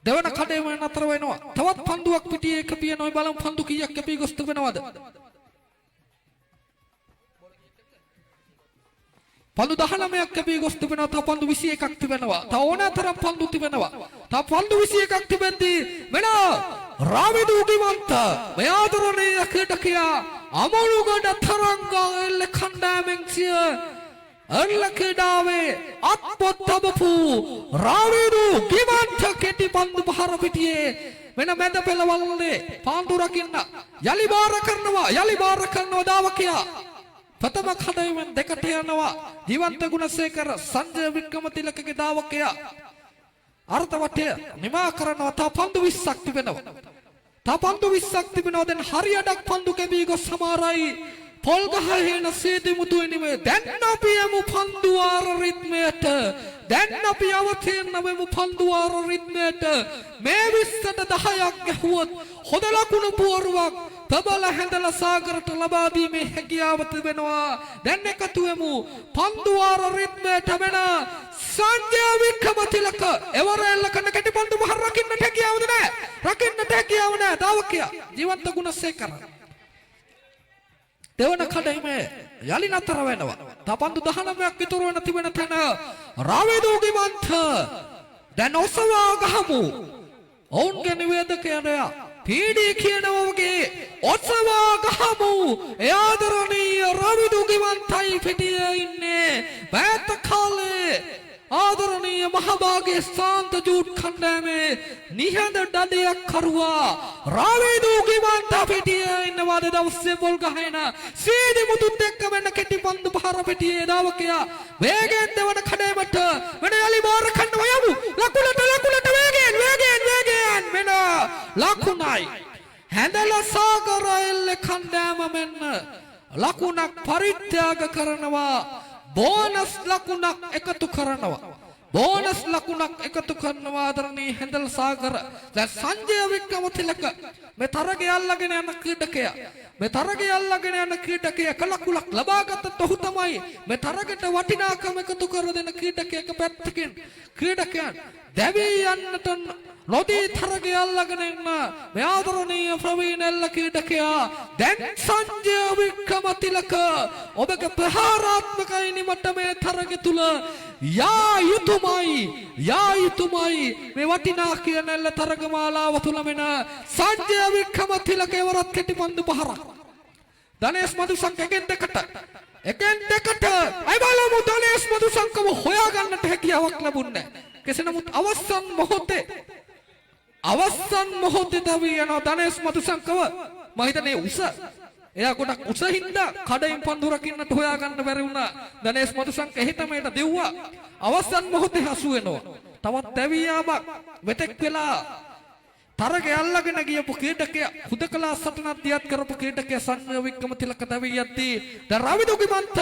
දෙවන කඩේම නතර වෙනවා. තවත් පන්දුවක් පිටියේ කැපියනවා. බලමු පන්දු කීයක් කැපී ගොස් තිබෙනවද? පන්දු 19ක් කැපී ගොස් තිබෙනවා. තව පන්දු 21ක් තිබෙනවා. තව ඕනතරම් පන්දු තිබෙනවා. තව පන්දු 21ක් තිබෙද්දී වෙන රාවිදු ගිවන්ත මේ ආදරණීය ක්‍රීඩකයා අමනුගඩ තරංගා එල්ල කණ්ඩායමෙන් සිය එල්ල ක්‍රීඩාවේ අත්පොත් තබපු රාවිදු ගිවන්ත කෙටි පන්දු පහර පිටියේ වෙන මැද පෙළවල්නේ පාන්දු රකින්න යලි බාර කරනවා දාවකයා. ප්‍රථම කඩයිමෙන් දෙකට යනවා ජීවන්ත ගුණසේකර සංජය වික්‍රමතිලකගේ දාවකයා. අර්ථවටය නිමා කරනවා. තව පන්දු 20ක් තිබෙනවා. දැන් හරියටක් පන්දු කැපී ගොස් සමාරයි පොල්ගහේන සීදිමුතු එනිමේ. දැන් අපි යමු පන්දු වාර රිද්මයට. පන්දු වාර රිද්මයට මේ 20ට 10ක් ගැහුවොත් හොඳ ලකුණු පුවරුවක් තබල හැඳලා සාගරට ලබා දීමේ හැකියාව තිබෙනවා. දැන් එකතු වෙමු පන්දු වාර රිද්මයට වෙන සංජය වික්‍රමතිලක එවරෙල්ල කන කැටි පන්දු පහර රකින්නට හැකියාවද නැහැ. දාවකයා ජීවන්ත ගුණසේකර දෙවන කඩයිමේ යලි නතර වෙනවා. තපන්දු 19ක් ඉතුරු වෙන තිබෙන තැන රාවේදු ගිවන්ත දැන් ඔසවා ගහමු. ඔවුන්ගේ නිවේදකයා පීඩී කියනවා වගේ ඔසවා ගහමු. ඒ ආදරණීය රාවේදු ගිවන්තයි පිටියේ ඉන්නේ. බෑත කාලේ ආදරණීය මහභාගයේ සාන්ත ජූට් කණ්ඩායමේ නිහඬ දඩයක් කරුවා රාවේදු ගිවන්ත පිටියේ ඉන්නවාද දවසේ පොල් ගහන සීදි මුතුත් එක්ක වෙන කෙටි පන්දු පහර පිටියේ දාවකයා වේගෙන් දෙවන කඩේමට වෙන යලි බාර කන්නවා යමු. ලකුණට වේගෙන් වෙන ලකුණයි හැඳලා සාගර එල්ල කණ්ඩායම මෙන්න ලකුණක් පරිත්‍යාග කරනවා. බෝනස් ලකුණක් එකතු කරනවා ආදරණීය හැඳල් සාගර. දැන් සංජය වික්‍රමතිලක මේ තරගය අල්ලගෙන යන ක්‍රීඩකයා කලකුලක් ලබාගත්තත් ඔහු තමයි මේ තරගයට වටිනාකම එකතු කර දෙන ක්‍රීඩකයෙක්. පැත්තකින් ක්‍රීඩකයන් දැවී යන්නට නොදී තරගය අල්ලගෙන ඉන්න මේ ආදරණීය ප්‍රවීණ එල්ල ක්‍රීඩකයා දැන් සංජය වික්‍රමතිලක ඔබගේ ප්‍රහාරාත්මකයි නිමට මේ තරගය තුල යා යුතුමයි මේ වටිනා කියන එල්ල තරගමාලාව තුල මෙන සංජය වික්‍රමතිලක එවරත් කෙටි පන්දු පහරක් ධනේෂ් මදුසංක එකෙන් දෙකට අය බලමු ධනේෂ් මදුසංකව හොයා ගන්නට හැකියාවක් ලැබුණේ නැහැ. කෙසේ නමුත් අවසන් මොහොතේ දවී යන ධනේෂ් මදුසංකව මම හිතන්නේ එයා ගොඩක් උස හින්දා කඩින් පන්දු රකින්නට හොයා ගන්න බැරි වුණා. ධනේෂ් මදුසංක එහෙතමයට දෙව්වා. අවසන් මොහොතේ හසු වෙනවා. තවත් දැවියාමක් මෙතෙක් වෙලා තරගය අල්ලගෙන ගියපු ක්‍රීඩකයා හුදකලා සටනක් දියත් කරපු ක්‍රීඩකයා සංජය වික්‍රමතිලක දැවියද්දී දැන් රවිදු ගිමන්ත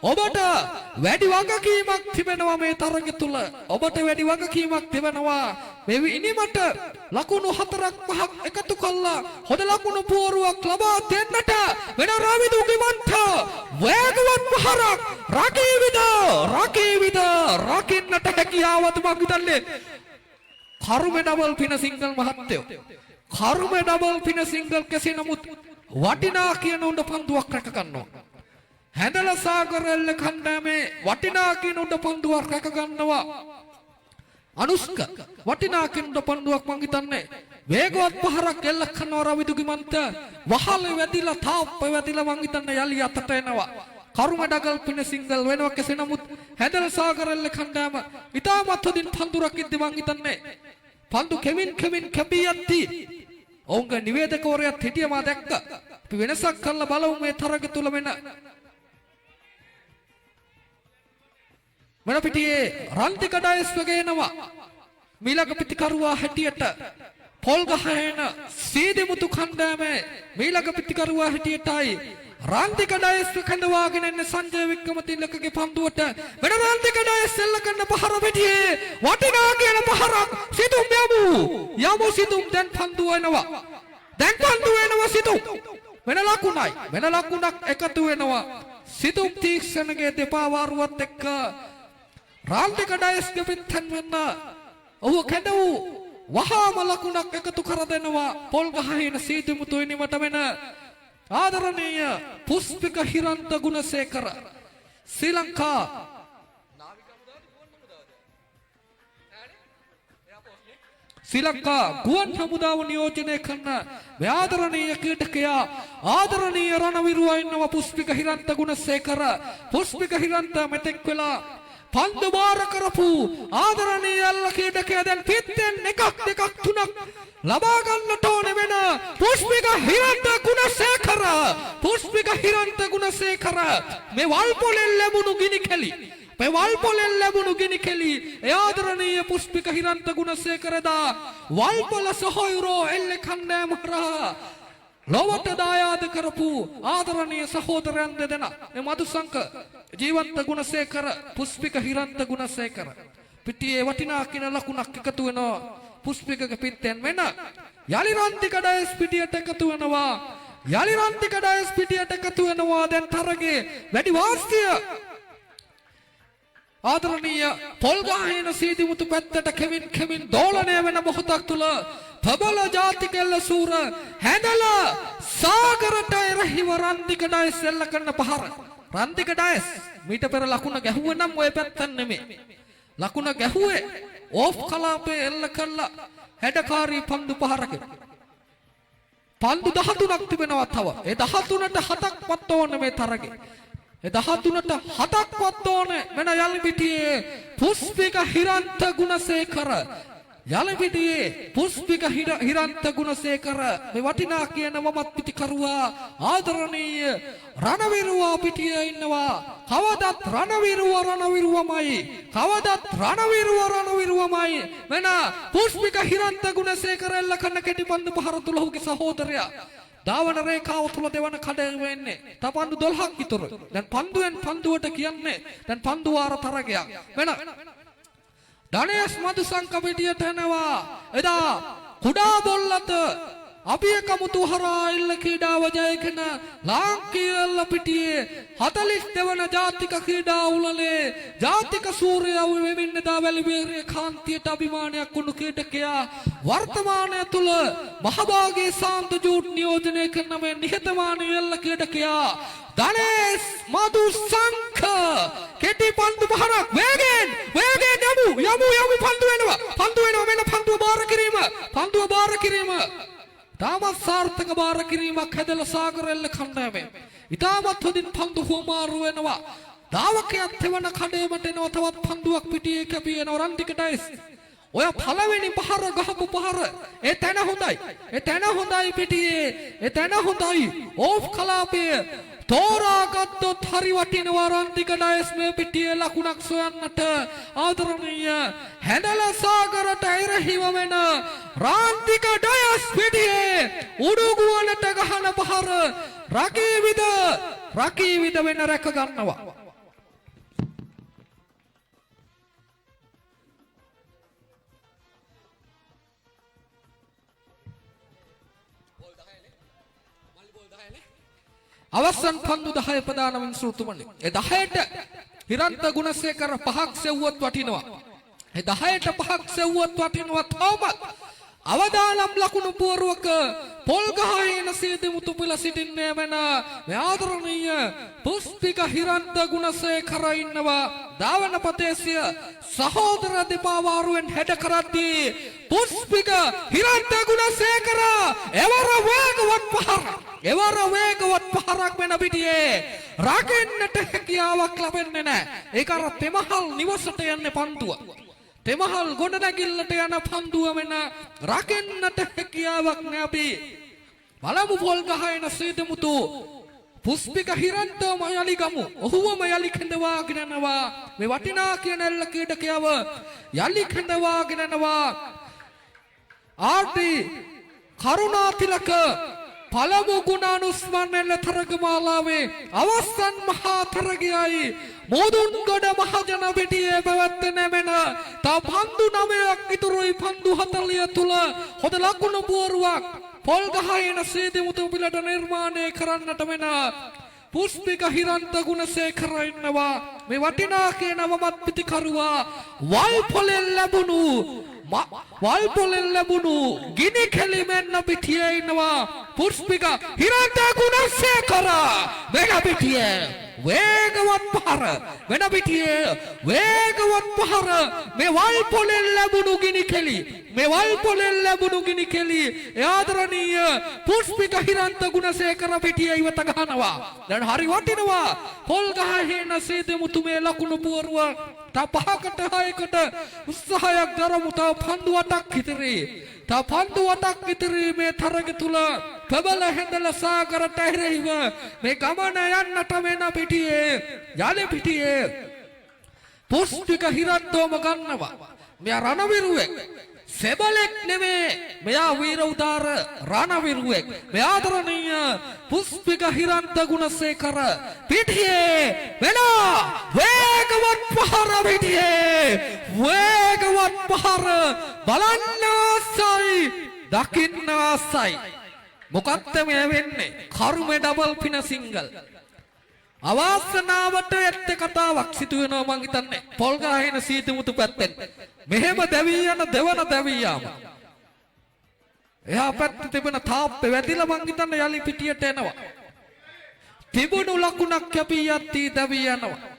ඔබට වැඩි වගකීමක් තිබෙනවා මේ තරගය තුල. මේ ඉනිමට ලකුණු 4ක් 5ක් එකතු කළා හොඳ ලකුණු පුවරුවක් ලබා දෙන්නට වෙන රවිදු ගිමන්ත වේගවත් පහරක් රකින්නට හැකියාවද මම හිතන්නේ කරුමේ ඩබල් පින සිංගල් මහත්තයෝ. කෙසේ නමුත් වටිනා කියන උඩ පන්දුවක් රැක ගන්නවා. හැඳල සාගරෙල්ල කණ්ඩායමේ වටිනා කියන උඩ පන්දුවක් රැක ගන්නවා. අනුස්ක වටිනා කියන උඩ පන්දුවක් මං හිතන්නේ වේගවත් පහරක් එල්ල කරනවා රවිදුගිමන්ත වහල වැදිලා තාප්ප වැදිලා මං හිතන්නේ යලි අතට එනවා. කරුමඩගල් පින සිංගල් වෙනවා කෙසේ නමුත් හැඳල සාගරෙල්ල කණ්ඩායම ඉතාමත් හොඳින් පන්දුරක් ඉද්දි මං හිතන්නේ පන්දු කෙමින් කැපී යද්දී ඔවුන්ගේ නිවේදකවරයාත් හිටිය මා දැක්ක. අපි වෙනසක් කරලා බලමු මේ තරග තුල වෙන පිටියේ රන්තික ඩයස් වගේනවා මීලක පිටිකරුවා හැටියට පොල්ගහේන සීදිමුතු කණ්ඩායමේ මීලක පිටිකරුවා හැටියටයි රන්තික ඩයස් කඳවාගෙන ඉන්න සංජය වික්‍රමතිලකගේ පන්දුවට වෙන රන්තික ඩයස් එල්ල කරන පහර පිටියේ වටිනා කියන පහරක් සිතුම් යමු සිතුම් දැන් පන්දු වෙනවා සිතුම් වෙන ලකුණක් එකතු වෙනවා සිතුම් තීක්ෂණගේ දෙපා වාරුවත් එක්ක රන්තික ඩයස්ගේ පිටන් වෙන්න ඔහු කැඳවූ වහාම ලකුණක් එකතු කර දෙනවා පොල්ගහේන සීදිමුතු වෙනවට වෙන ආදරණීය පුස්පික හිරන්ත ගුණසේකර ශ්‍රී ලංකා ගුවන් හමුදාව නියෝජනය කරන ආදරණීය ක්‍රීඩකයා ආදරණීය රණවිරුවා ඉන්නවා පුස්පික හිරන්ත ගුණසේකර පුස්පික හිරන්ත මෙතෙක් වෙලා පන්දු බාර කරපු ආදරණීය අල්ල ක්‍රීඩකයා දැන් පිටෙන් එකක් දෙකක් තුනක් ලබා ගන්නට ඕනේ වෙන පුස්පික හිරන්ත ගුණසේකර මේ වල්පොලෙන් ලැබුණු ගිනි කෙලි ආදරණීය පුස්පික හිරන්ත ගුණසේකරදා වල්පොල සහෝයුරෝ එල්ල කණ්ඩායම හරහා ලොවට දායාද කරපු ආදරණීය සහෝදරයන් දෙදෙනා මේ මදුසංක ජීවන්ත ගුණසේකර පුස්පික හිරන්ත ගුණසේකර පිටියේ වටිනා කියන ලකුණක් එකතු වෙනවා පුස්පිකගේ පිටෙන් වෙන යලි රන්තික ඩයස් පිටියට එකතු වෙනවා දැන් තරගේ වැඩි වාස්තිය ආදරණීය පොල්ගහේන සීදිමුතු පැත්තට කෙමින් දෝලණය වෙන මොහොතක් තුල ප්‍රබල ජාතිකෙල්ල සූර හැඳල සාගරට එරහිව රන්තික ඩයස් එල්ල කරන පහර රන්තික ඩයස් මීට පෙර ලකුණ ගැහුවේ නම් ඔය පැත්තන් නෙමෙයි ලකුණ ගැහුවේ ඕෆ් කලාපේ එල්ල කළා හැඩකාරී පන්දු පහරකින් පන්දු 13ක් තිබෙනවා තව ඒ 13ට 7ක්වත් ඕනේ මේ තරගේ ඒ 13ට 7ක්වත් ඕනේ වෙන යල්පිටියේ පුස්පික හිරන්ත ගුණසේකර හිරන්ත ගුණසේකර මේ වටිනා කියන මමත් පිටිකරුවා ආදරණීය රණවිරුවා පිටියේ ඉන්නවා කවදත් රණවිරුවමයි වෙන පුස්පික හිරන්ත ගුණසේකර එල්ල කරන කෙටිපන්දු පහර තුල ඔහුගේ සහෝදරයා ධාවන රේඛාව තුල දෙවන කඩේ වෙන්නේ තපන්දු 12ක් විතර දැන් පන්දුවෙන් පන්දුවට කියන්නේ දැන් පන්දු වාර තරගයක් වෙන ධනේස් මදුසංක පිටියට එනවා එදා කුඩා බොල්ලත අභියකමුතු හරහා ඉල්ල ක්‍රීඩාව ජයගෙන ලාංකීය පිටියේ 42 වන ජාතික ක්‍රීඩා උළෙලේ ජාතික සූර්යයා වෙමින්දා වැලිබේරිය කාන්තියට අභිමානයක් වුණු ක්‍රීඩකයා වර්තමානය තුල මහභාගී සාන්ත ජූට් නියෝජනය කරන මේ නිහතමානී ඉල්ල ක්‍රීඩකයා ධනේස් මදුසංක කෙටි පන්දු පහරක් වේගෙන් යමු පන්දු වෙනවා වෙන පන්දුව බාර කිරීම තාමත් සාර්ථක බාර කිරීමක් හැදලා සාගරෙල්ල කණ්ඩායමේ ඉතාමත් හොඳින් පන්දු හුවමාරු වෙනවා දාවකයක් තෙවන කඩේමට එනවා තවත් පන්දුවක් පිටියේ කැපී එනවා රන්තික ඩයස් ඔය පළවෙනි පහර ගහපු පහර ඒ තැන හොඳයි පිටියේ ඒ තැන හොඳයි ඕෆ් කලාපයේ තෝරාගත්තොත් හරි වටිනවා රන්තික ඩයස් මේ පිටියේ ලකුණක් සොයන්නට ආදරණීය හැඳල සාගරට එරහිව වෙන රන්තික ඩයස් පිටියේ උඩුගුවනට ගහන පහර රකීවිද වෙන රැක ගන්නවා අවසන් පන්දු 10 ප්‍රදාන වින්සුතුමනි ඒ 10ට හිරන්ත ගුණසේකර 5ක් සෙව්වොත් වටිනවා ඒ 10ට 5ක් සෙව්වොත් වටිනවා තවමත් අවදානම් ලකුණු පුවරුවක පොල්ගහේන සීදිමුතු පිළ සිටින්නේ වෙන මේ ආදරණීය පුස්පික හිරන්ත ගුණසේකර ඉන්නවා. ධාවන පතේසිය සහෝදර දෙපා වාරුවෙන් හැඩ කරද්දී පුස්පික හිරන්ත ගුණසේකර එවර වේගවත් පහරක් වෙන පිටියේ රකින්නට හැකියාවක් ලැබෙන්නේ නැහැ. ඒක අර තෙමහල් නිවසට යන්නේ පන්දුව. තෙමහල් ගොඩනැගිල්ලට යන පන්දුව වෙන රකින්නට හැකියාවක් නැහැ. අපි බලමු පොල්ගහේන සීදිමුතු පුස්පික හිරන්තම යලි ගමු. ඔහුවම යලි කැඳවාගෙන යනවා. මේ වටිනා කියන එල්ල කීඩකයව යලි කැඳවාගෙන යනවා. ආටි කරුණාතිලක පළමු ගුණානුස්මරණය තරගමාලාවේ අවසන් මහා තරගයයි මෝදුන්ගොඩ මහජන පිටියේ පැවැත්වෙන වෙන තා පන්දු 9ක් ඉතුරුයි. පන්දු 40 තුල හොඳ ලකුණු පුවරුවක් පොල්ගහේන සීදිමුතු පිළට නිර්මාණය කරන්නට වෙන පුස්පික හිරන්ත ගුණසේකර ඉන්නවා. මේ වටිනා කියන නවමත් පිටිකරුවා වල්පොලෙන් ලැබුණු ගිනි කෙලිමෙන්න පිටියේ ඉන්නවා. පුස්පික හිරන්ත ගුණසේකර වෙන පිටියේ වේගවත් පහර වෙන පිටියේ වේගවත් පහර මේ වල්පොලෙන් ලැබුණු ගිනි කෙලි ආදරණීය පුස්පික හිරන්ත ගුණසේකර පිටියේ ඉවත ගහනවා. දැන් හරි වටිනවා පොල්ගහේන සීදිමුතු මේ ලකුණු පුවරුව තා 5කට 6කට උත්සාහයක් දරමු. තා පන්දු 8ක් ඉතිරි මේ තරග තුල ප්‍රබල හැඳල සාගරට ඇරෙහිව මේ ගමන යන්නට වෙන පිටියේ යලි පිටියේ පුස්පික හිරන්තෝම ගන්නවා. මෙයා රණවිරුවෙක් සෙබලෙක් නෙමේ. මෙයා වීර උදාර රණවිරුවෙක්. මේ ආදරණීය පුස්පික හිරන්ත ගුණසේකර පිටියේ වෙන වේගවත් පහර බලන්න ආසයි දකින්න ආසයි. මොකක්ද මේ වෙන්නේ? කර්මේ ඩබල් පින සිංගල්. අවාසනාවට ඇත්ත කතාවක් සිදු වෙනවා මං හිතන්නේ පොල්ගහේන සීදිමුතු පැත්තෙන්. මෙහෙම දැවී යන දෙවන දැවියාම එහා පැත්තේ තිබෙන තාප්පේ වැදිලා මං හිතන්නේ යලි පිටියට එනවා. තිබුණු ලකුණක් කැපී යද්දී දැවී යනවා.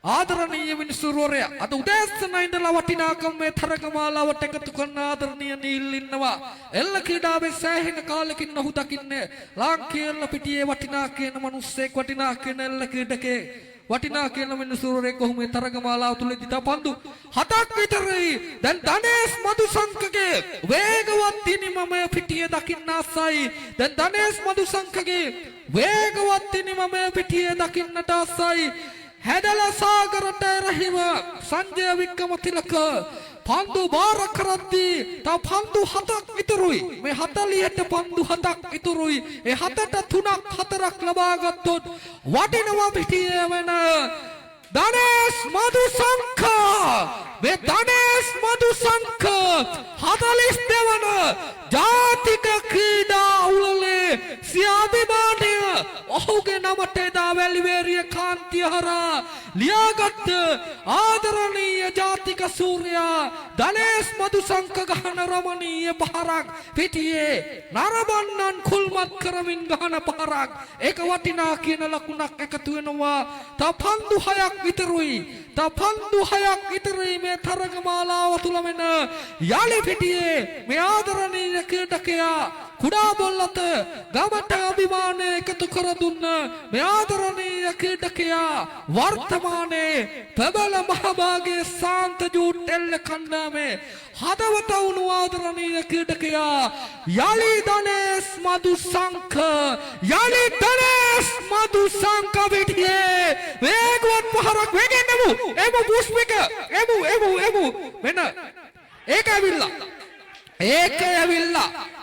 ආදරණීය මිනිසුරෝරයා අද උදෑසන ඉඳලා වටිනාකම් මේ තරගමාලාවට එකතු කරන ආදරණීය නීල් ඉන්නවා. එල්ල ක්‍රීඩාවේ සෑහෙන කාලෙකින් ඔහු දකින්නේ ලාංකේය පිටියේ වටිනා කියන මිනිස්සෙක් වටිනා කියන එල්ල ක්‍රීඩකේ වටිනා කියන මිනිසුරෝරේ කොහොම මේ තරගමාලාව තුලදී තපන්දු 7ක් විතරයි. දැන් ධනේෂ් මදුසංකගේ වේගවත් තිනිමම පිටියේ දකින්න ආසයි. දැන් ධනේෂ් මදුසංකගේ වේගවත් තිනිමම පිටියේ දකින්නට ආසයි. හැදල සාගරට එරහිව සංජය වික්‍රමතිලක පන්දු බාර කරද්දී තව පන්දු 7ක් ඉතුරුයි. මේ 40ට පන්දු 7ක් ඉතුරුයි. ඒ 7ට 3ක් 4ක් ලබා ගත්තොත් වටිනවා පිටියේ වෙන ධනේෂ් මදුසංක. මේ ධනේෂ් මදුසංක 42 වන ජාතික ක්‍රීඩා උළෙලේ සියාභිමානය ඔහුගේ නමට එදා වැලිවේරිය කාන්තිය හරහා ලියාගත් ආදරණීය ජාතික සූර්යා ධනේෂ් මදුසංක ගහන රමණීය පහරක් පිටියේ නරඹන්නන් කුල්මත් කරමින් ගහන පහරක්. ඒක වටිනා කියන ලකුණක් එකතු වෙනවා. තව පන්දු 6ක් විතරයි මේ තරගමාලාව තුල වෙන යලි පිටියේ මේ ආදරණීය ක්‍රීඩකයා කුඩා බොල්ලත ගමට අභිමානය එකතු කර දුන්න මේ ආදරණීය ක්‍රීඩකයා වර්තමානයේ ප්‍රබල මහභාගයේ සාන්ත ජූට් එල්ල කණ්ඩායමේ හදවත වුණු ආදරණීය ක්‍රීඩකයා යලි ධනේෂ් මදුසංක පිටියේ වේගවත් පහරක් වේගෙන් එමු පුස්පික එමු මෙන්න ඒක ඇවිල්ලා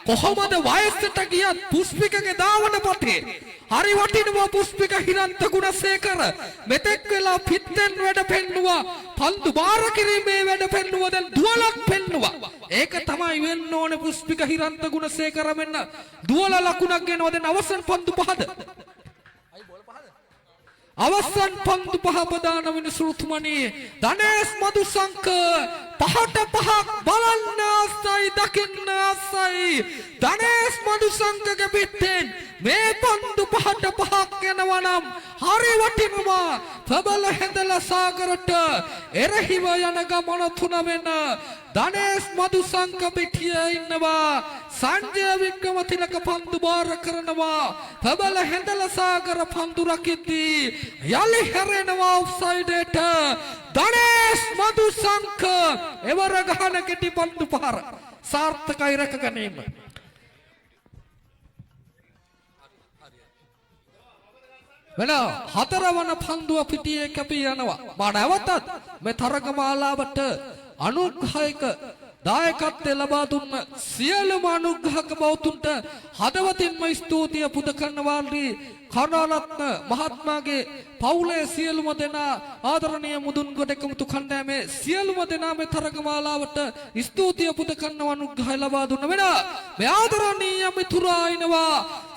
කොහොමද වයසට ගියත් පුස්පිකගේ දාවන පතේ හරි වටිනවා. පුස්පික හිරන්ත ගුණසේකර මෙතෙක් වෙලා පිටෙන් වැඩ පෙන්නුවා. පන්දු බාර කිරීමේ වැඩ පෙන්නුවා. දැන් දුවලක් පෙන්නුවා. ඒක තමයි වෙන්න ඕනේ. පුස්පික හිරන්ත ගුණසේකර මෙන්න දුවල ලකුණක් ගෙනවා. දැන් අවසන් පන්දු 5ද අවසන් පන්දු පහ ප්‍රදාන වෙන සුරුතුමනි ධනේස් මදුසංක පහට පහක් බලන්න ආසයි දකින්න ආසයි ධනේස් මදුසංකගේ පිටෙන් මේ පන්දු පහට පහක් යනවා නම් හරි වටිනවා ප්‍රබල හැඳලා සාගරට එරහිව යන ගමන තුන වෙන ධනේස් මදුසංක පිටියේ ඉන්නවා සංජය වික්‍රමතිලක පන්දු බාර කරනවා ප්‍රබල හැඳලා සාගර පන්දු රකිද්දී යලි හැරෙනවා ඔෆ්සයිඩ් එට ධනේස් මදුසංක එවර ගහන කෙටි පන්දු පහර සාර්ථකයි රැක ගැනීම වෙන හතරවන පන්දුව පිටියේ කැපී යනවා මා නැවතත් මේ තරගමාලාවට අනුග්‍රහයක දායකත්වය ලබා දුන්න සියලුම අනුග්‍රහක බෞතුන්ට හදවතින්ම ස්තුතිය පුද කරනවාල්රි කරුණාරත්න මහත්මයාගේ පවුලේ සියලුම දෙනා ආදරණීය මුදුන්ගොඩ එකමුතු කණ්ඩායමේ සියලුම දෙනා මේ තරගමාලාවට ස්තුතිය පුද කරනව අනුග්‍රහය ලබා දුන්න වෙන මේ ආදරණීය මිතුරා ඉනවා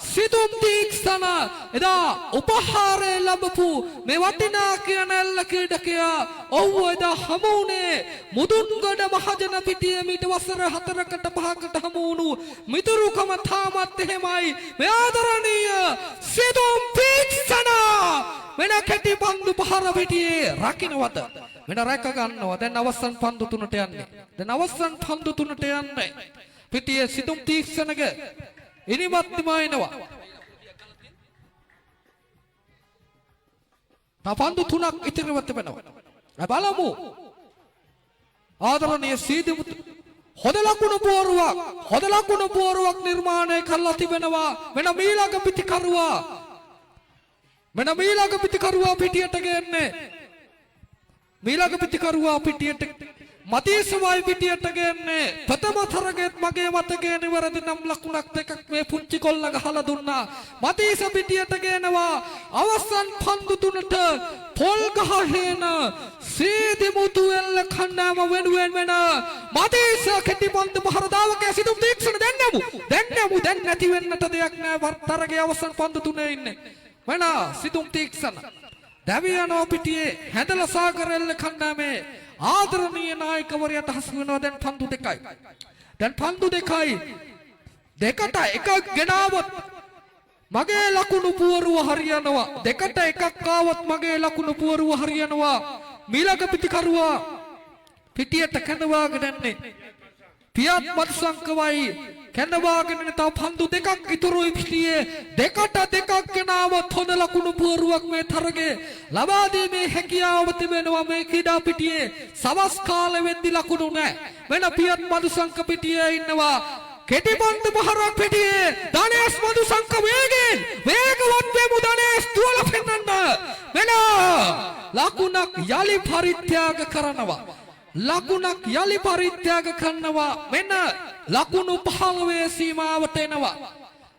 සිතුම් තීක්ෂණ එදා උපහාරය ලැබපු මේ වටිනා කියන ඇල්ල ක්‍රීඩකයා ඔව් එදා හමු වුණේ මුදුන්ගොඩ මහජන පිටියේ මීට වසර 4කට 5කට හමු වුණු මිතුරුකම තාමත් එහෙමයි මේ ආදරණීය සිතුම් තීක්ෂණ වෙන කෙටි පන්දු පහර පිටියේ රකින්නවද වෙන රැක ගන්නවා දැන් අවසන් පන්දු තුනට යන්නේ පිටියේ සිතුම් තීක්ෂණගේ ඉනිමත්තිමයිනවා පන්දු තුනක් ඉතිරිව තිබෙනවා බලමු ආදරණීය සීදිමුතු හොද ලකුණු පුවරුවක් නිර්මාණය කරලා තිබෙනවා මෙන්න මීළඟ පිටිකරුවා පිටියට ගේන්නේ මීළඟ පිටිකරුවා පිටියට මතීසවයි පිටියට ගේන්නේ ප්‍රථම තරගෙත් මගේ මතකයේ නිවැරදි නම් ලකුණක් දෙකක් මේ පුංචි කොල්ල ගහලා දුන්නා මතීස පිටියට ගේනවා අවසන් පන්දු තුනට පොල් ගහේන සීදිමුතු එල්ල කණ්ඩායම වෙනුවෙන් වෙන මතීස කෙටි පන්දු පහර දාවකයා සිතුම් තීක්ෂණ දැන් නැති වෙන්නට දෙයක් නෑ තරගේ අවසන් පන්දු තුනේ ඉන්නේ වෙන සිතුම් තීක්ෂණ දැවියනෝ පිටියේ හැඳලා සාගර එල්ල කණ්ඩායමේ ආදරණීය නායකවරයාට හසු වෙනවා දැන් පන්දු දෙකයි දෙකට එකක් ගෙනාවොත් මගේ ලකුණු පුවරුව හරියනවා දෙකට එකක් ආවොත් මගේ ලකුණු පුවරුව හරියනවා මීළඟ පිටිකරුවා පිටියට කැඳවාගෙන යන්නේ පියත් මත්සංකවයි කැඳවාගෙන තව පන්දු දෙකක් ඉතුරුයි පිටියේ දෙකට දෙකක් ගෙනාවොත් හොඳ ලකුණු පුවරුවක් මේ තරගේ ලබා දීමේ හැකියාව තිබෙනවා මේ ක්‍රීඩා පිටියේ සවස් කාලෙ වෙද්දි ලකුණු නැහැ වෙන පියත් මදුසංක පිටියේ ඉන්නවා කෙටි පන්දු පහරක් පිටියේ ධනේස් මදුසංක වේගවත් වෙමු ධනේස් තුවල පෙන්නන්න වෙන ලකුණක් යලි පරිත්‍යාග කරනවා මෙන්න ලකුණු 15 සීමාවට එනවා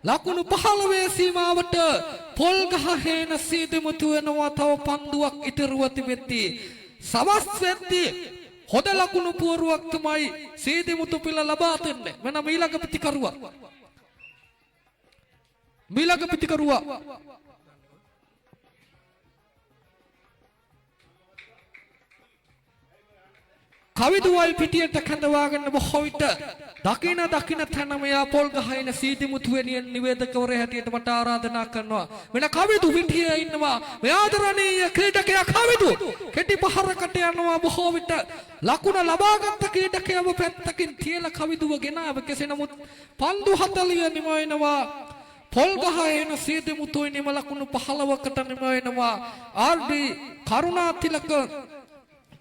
ලකුණු 15 සීමාවට පොල් ගහේන සීදිමුතු වෙනවා තව පන්දුවක් ඉතිරුව තිබෙද්දී සවස් වෙද්දී හොද ලකුණු පුවරුවක් තමයි සීදිමුතු පිළ ලබා දෙන්නේ මෙන්න මීළඟ පිටිකරුවා කවිදුවයි පිටියට කැඳවාගෙන බොහෝ විට දකින තැන මෙයා පොල් ගහන සීදිමුතු වෙනියන් නිවේදකවරයා හැටියට මට ආරාධනා කරනවා වෙන කවිදු පිටියේ ඉන්නවා මේ ආදරණීය ක්‍රීඩකයා කවිදු කෙටි පහරකට යනවා බොහෝ විට ලකුණ ලබාගත් ක්‍රීඩකයව පැත්තකින් තියලා කවිදුව ගෙනාව කෙසේ නමුත් පන්දු 40 නිම වෙනවා පොල් ගහන සීදිමුතු නිම ලකුණු 15කට නිම වෙනවා ආර්.ඩී. කරුණාතිලක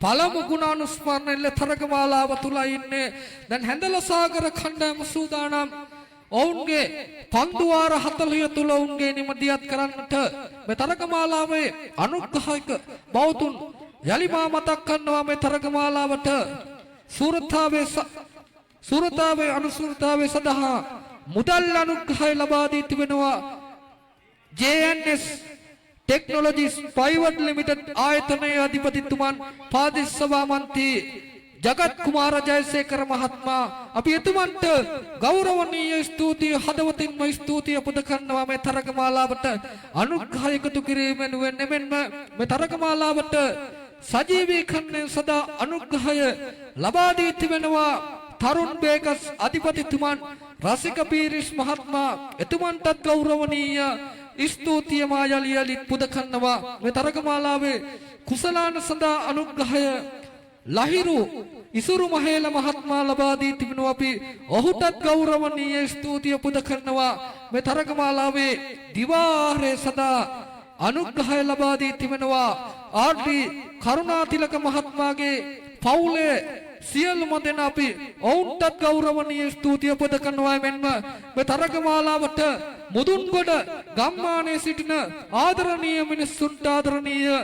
පළමු ගුණානුස්මරණෙල්ල තරගමාලාව තුල ඉන්නේ දැන් හැඳලා සාගර කණ්ඩායම සූදානම් ඔවුන්ගේ පන්දු වාර 40 තුල ඔවුන්ගේ නිමදියත් කරන්නට මේ තරගමාලාවේ අනුග්‍රහයක බෞතුන් යලිමා මතක් කරනවා මේ තරගමාලාවට සූරතාවේ අනුසූරතාවේ සඳහා මුදල් අනුග්‍රහය ලබා දී තිබෙනවා JNS Technologies Private Limited ආයතනයේ අධිපතිතුමන් පාදිස් සභා මන්ත්‍රී ජගත් කුමාර ජයසේකර මහත්මයා අපි එතුමන්ට ගෞරවනීය ස්තුතිය හදවතින්ම ස්තුතිය පුද කරනවා මේ තරගමාලාවට අනුග්‍රහය එකතු කිරීම වෙනුවෙන් මෙන්න මේ තරගමාලාවට සජීවීකරණය සදා අනුග්‍රහය ලබා දී තිබෙනවා තරුණ බේගස් අධිපතිතුමන් රසික පීරිස් මහත්මයා එතුමන්ටත් ගෞරවනීය ස්තුතිය මායලියලි පුද කරනවා මේ තරගමාලාවේ කුසලාන සදා අනුග්‍රහය ලහිරු ඉසුරු මහේල මහත්මයා ලබා දී තිබෙනවා අපි ඔහුටත් ගෞරවනීය ස්තුතිය පුද කරනවා මේ තරගමාලාවේ දිවාරේ සදා අනුග්‍රහය ලබා දී තිබෙනවා ආර්.ඩී. කරුණාතිලක මහත්මයාගේ පවුලේ සියලුම දෙනා අපි ඔවුන්ටත් ගෞරවනීය ස්තුතිය පුද කරනවා මෙන්න මේ තරගමාලාවට මුදුන්ගොඩ ගම්මානයේ සිටින ආදරණීය මිනිස්සුන්ට ආදරණීය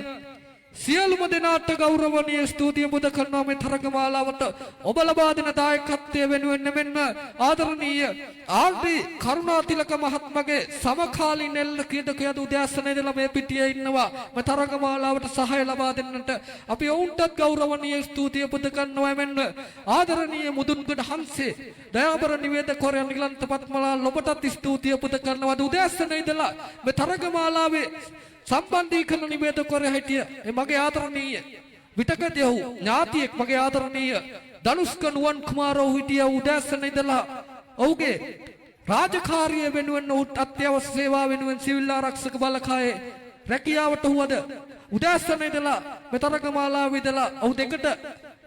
සියලුම දෙනාට ගෞරවනීය ස්තුතිය පුද කරනවා මේ තරගමාලාවට ඔබ ලබා දෙන දායකත්වය වෙනුවෙන් මෙන්න ආදරණීය ආර්.ඩී. කරුණාතිලක මහත්මයාගේ සමකාලීන එල්ල ක්‍රීඩකයද උදෑසන ඉඳලා මේ පිටියේ ඉන්නවා මේ තරගමාලාවට සහාය ලබා දෙන්නට අපි ඔවුන්ටත් ගෞරවනීය ස්තුතිය පුද කරනවා මෙන්න ආදරණීය මුදුන්ගොඩ හංසේ දයාබර නිවේදකවරයා නිලන්ත පත්මලා ඔබටත් ස්තුතිය පුද කරනවා උදෑසන ඉඳලා මේ තරගමාලාවේ සම්බන්ධීකරණ නිවේදකවරයා හිටිය මගේ ආදරණීය විතකදෙහු ඥාතියෙක් මගේ ආදරණීය ධනුෂ්ක නුවන් කුමාරෝ හිටිය උදෑසන ඉඳලා ඔහුගේ රාජකාරිය වෙනුවෙන් ඔහුට අත්‍යවශ්‍ය සේවා වෙනුවෙන් සිවිල් ආරක්ෂක බලකායේ රැකියාවට උවද උදෑසන ඉඳලා මෙතරගමාලාවේ ඉඳලා ඔහු දෙකට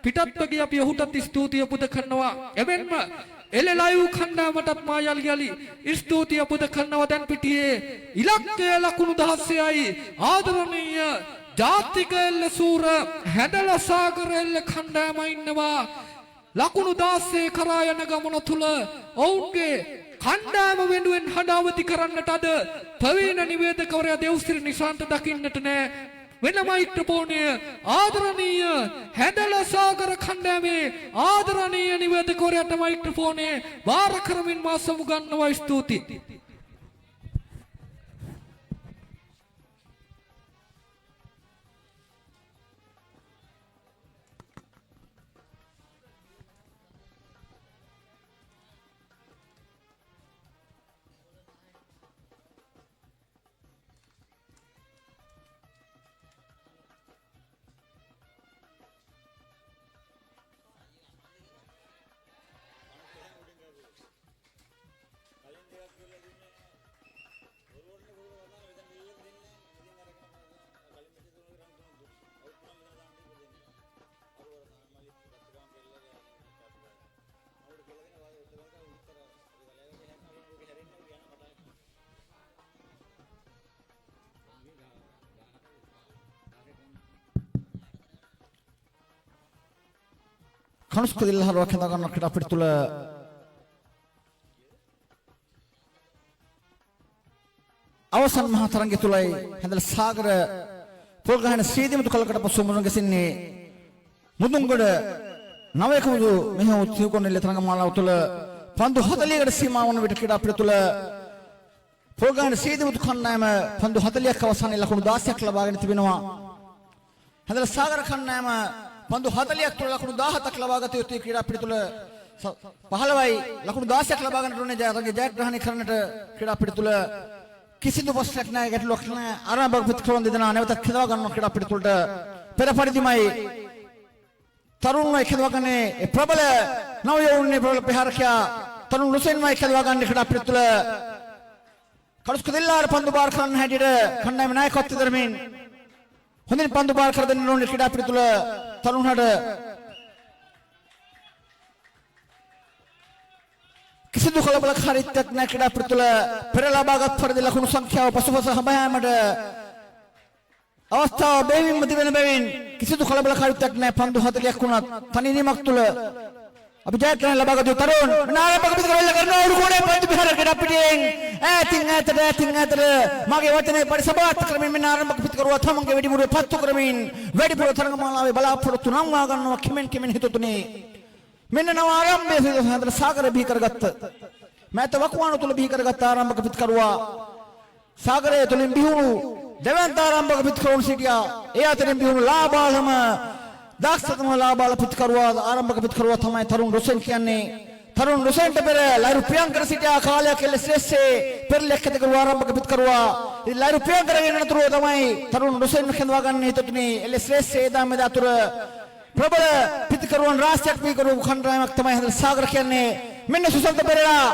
පිටත්ව ගිය අපි ඔහුටත් ස්තුතිය පුද කරනවා එවෙන්ම එලෙලයිව් කණ්ඩායමටත් මායල්ගලි ස්තුතිය පුද කරනවා දැන් පිටියේ ඉලක්කය ලකුණු 16යි ආදරණීය ජාතික එල්ල සූර හැඩල සාගර එල්ල කණ්ඩායම ඉන්නවා ලකුණු 16 කරා යන ගමන තුල ඔවුන්ගේ කණ්ඩායම වෙනුවෙන් හඬවති කරන්නට අද ප්‍රවීණ නිවේදකවරයා දේව්සිරි නිශාන්ත දකින්නට නෑ වෙන මෛත්‍රපෝණය ආදරණීය හැඩල සාගර කණ්ඩායමේ ආදරණීය නිවේදකවරයාට මෛත්‍රපෝණය වාර කරමින් මා සමුගන්නවා ස්තුතියි කනුස්කදිල්ල හරවක් හදා ගන්න කට අපිට තුල අවසන් මහා තරංගය තුලයි හැඳල සාගර පොල්ගහන සීදිමුතු කලකට පසු මුණ ගැසින්නේ මුදුන්ගොඩ නවයකමුදු මෙහෙම උත්සවකොණෙල්ල තරංගමාලාව තුල පන්දු 40කට සීමා වන විට ක්‍රීඩා අපිට තුල පොල්ගහන සීදිමුතු කණ්ඩායම පන්දු 40ක් අවසානයේ ලකුණු 16ක් ලබාගෙන තිබෙනවා හැඳල සාගර කණ්ඩායම පන්දු 40ක් තුල ලකුණු 17ක් ලබා ගත යුතුයි ක්‍රීඩා අපිට තුල 15යි ලකුණු 16ක් ලබා ගන්නට ඕනේ ජයග්‍රහණය කරන්නට ක්‍රීඩා අපිට තුල කිසිදු ප්‍රශ්නයක් නැහැ ගැටලුවක් නැහැ ආරම්භක ප්‍රතික්‍රමණ දෙදෙනා නැවතත් खेदवा ගන්නවා ක්‍රීඩා අපිට තුලට පෙර පරිදිමයි තරුණයි खेदवा ගන්නේ ප්‍රබල නව යෝන්නේ ප්‍රබල ප්‍රහාරකයා තරුණ රුසෙන්මයි खेदवा ගන්නේ ක්‍රීඩා අපිට තුල කඩුස්කදෙල්ලාර පන්දු බාර කරන්න හැටියට කණ්ඩායම නායකත්වය දරමින් හොඳින් පන්දු බාර කර දෙන්න ඕනේ ක්‍රීඩා අපිට තුල තරුණහට කිසිදු කලබලකාරීත්වයක් නැහැ ක්‍රීඩා අපිට තුල පෙර ලබාගත් පරිදි ලකුණු සංඛ්‍යාව පසුපස හඹයාමට අවස්ථාව බැවින්ම තිබෙන බැවින් කිසිදු කලබලකාරීත්වයක් නැහැ පන්දු 40ක් වුණත් තනිනීමක් තුල අපි ජයග්‍රහණ ලබාගත් තරුණ නායකපති කරවල කරනවා උරුකෝණේ පන්දු විහාරකට අපිට ඈතින් ඈතට මගේ වචනේ පරිසභාත් ක්‍රමයෙන් මෙන්න ආරම්භක පිටකරුවා තමන්ගේ වෙඩිමුරුවේ පත්තු කරමින් වැඩිපුර තරඟමාලාවේ බලාපොරොත්තු නම්වා ගන්නවා කිමෙන් හිතුතුනේ මෙන්න නව ආරම්භයේ හැඳල සාගර බිහි කරගත්ත මෑත වකුවාණු තුල බිහි කරගත්ත ආරම්භක පිටකරුවා සාගරයේ තුලින් බිහුණු දෙවන්ත ආරම්භක පිටකරුවන් සිටියා ඒ අතරින් බිහුණු ලාබාලම දාක්ෂතම ලාබාල පිටකරුවා ආරම්භක පිටකරුවා තමයි තරුණ රුසෙන් කියන්නේ. තරුණ රුසෙන්ට පෙර ලයිරු ප්‍රියංකර සිටියා කාලයක් එල්ල ශ්‍රේෂ්ඨේ පෙරලෙක් කරුවා ආරම්භක පිටකරුවා. ඉතින් ලයිරු ප්‍රියංකරගෙන අතුරු තමයි තරුණ රුසෙන් කැඳවා ගන්න හිතුතුනේ එල්ල ශ්‍රේෂ්ඨේ දාමෙද අතුර ප්‍රබල පිටකරුවන් රාශියක් පිටකරු කණ්ඩායමක් තමයි හදලා සාගර කියන්නේ. මෙන්න සුසන්ත පෙරේරා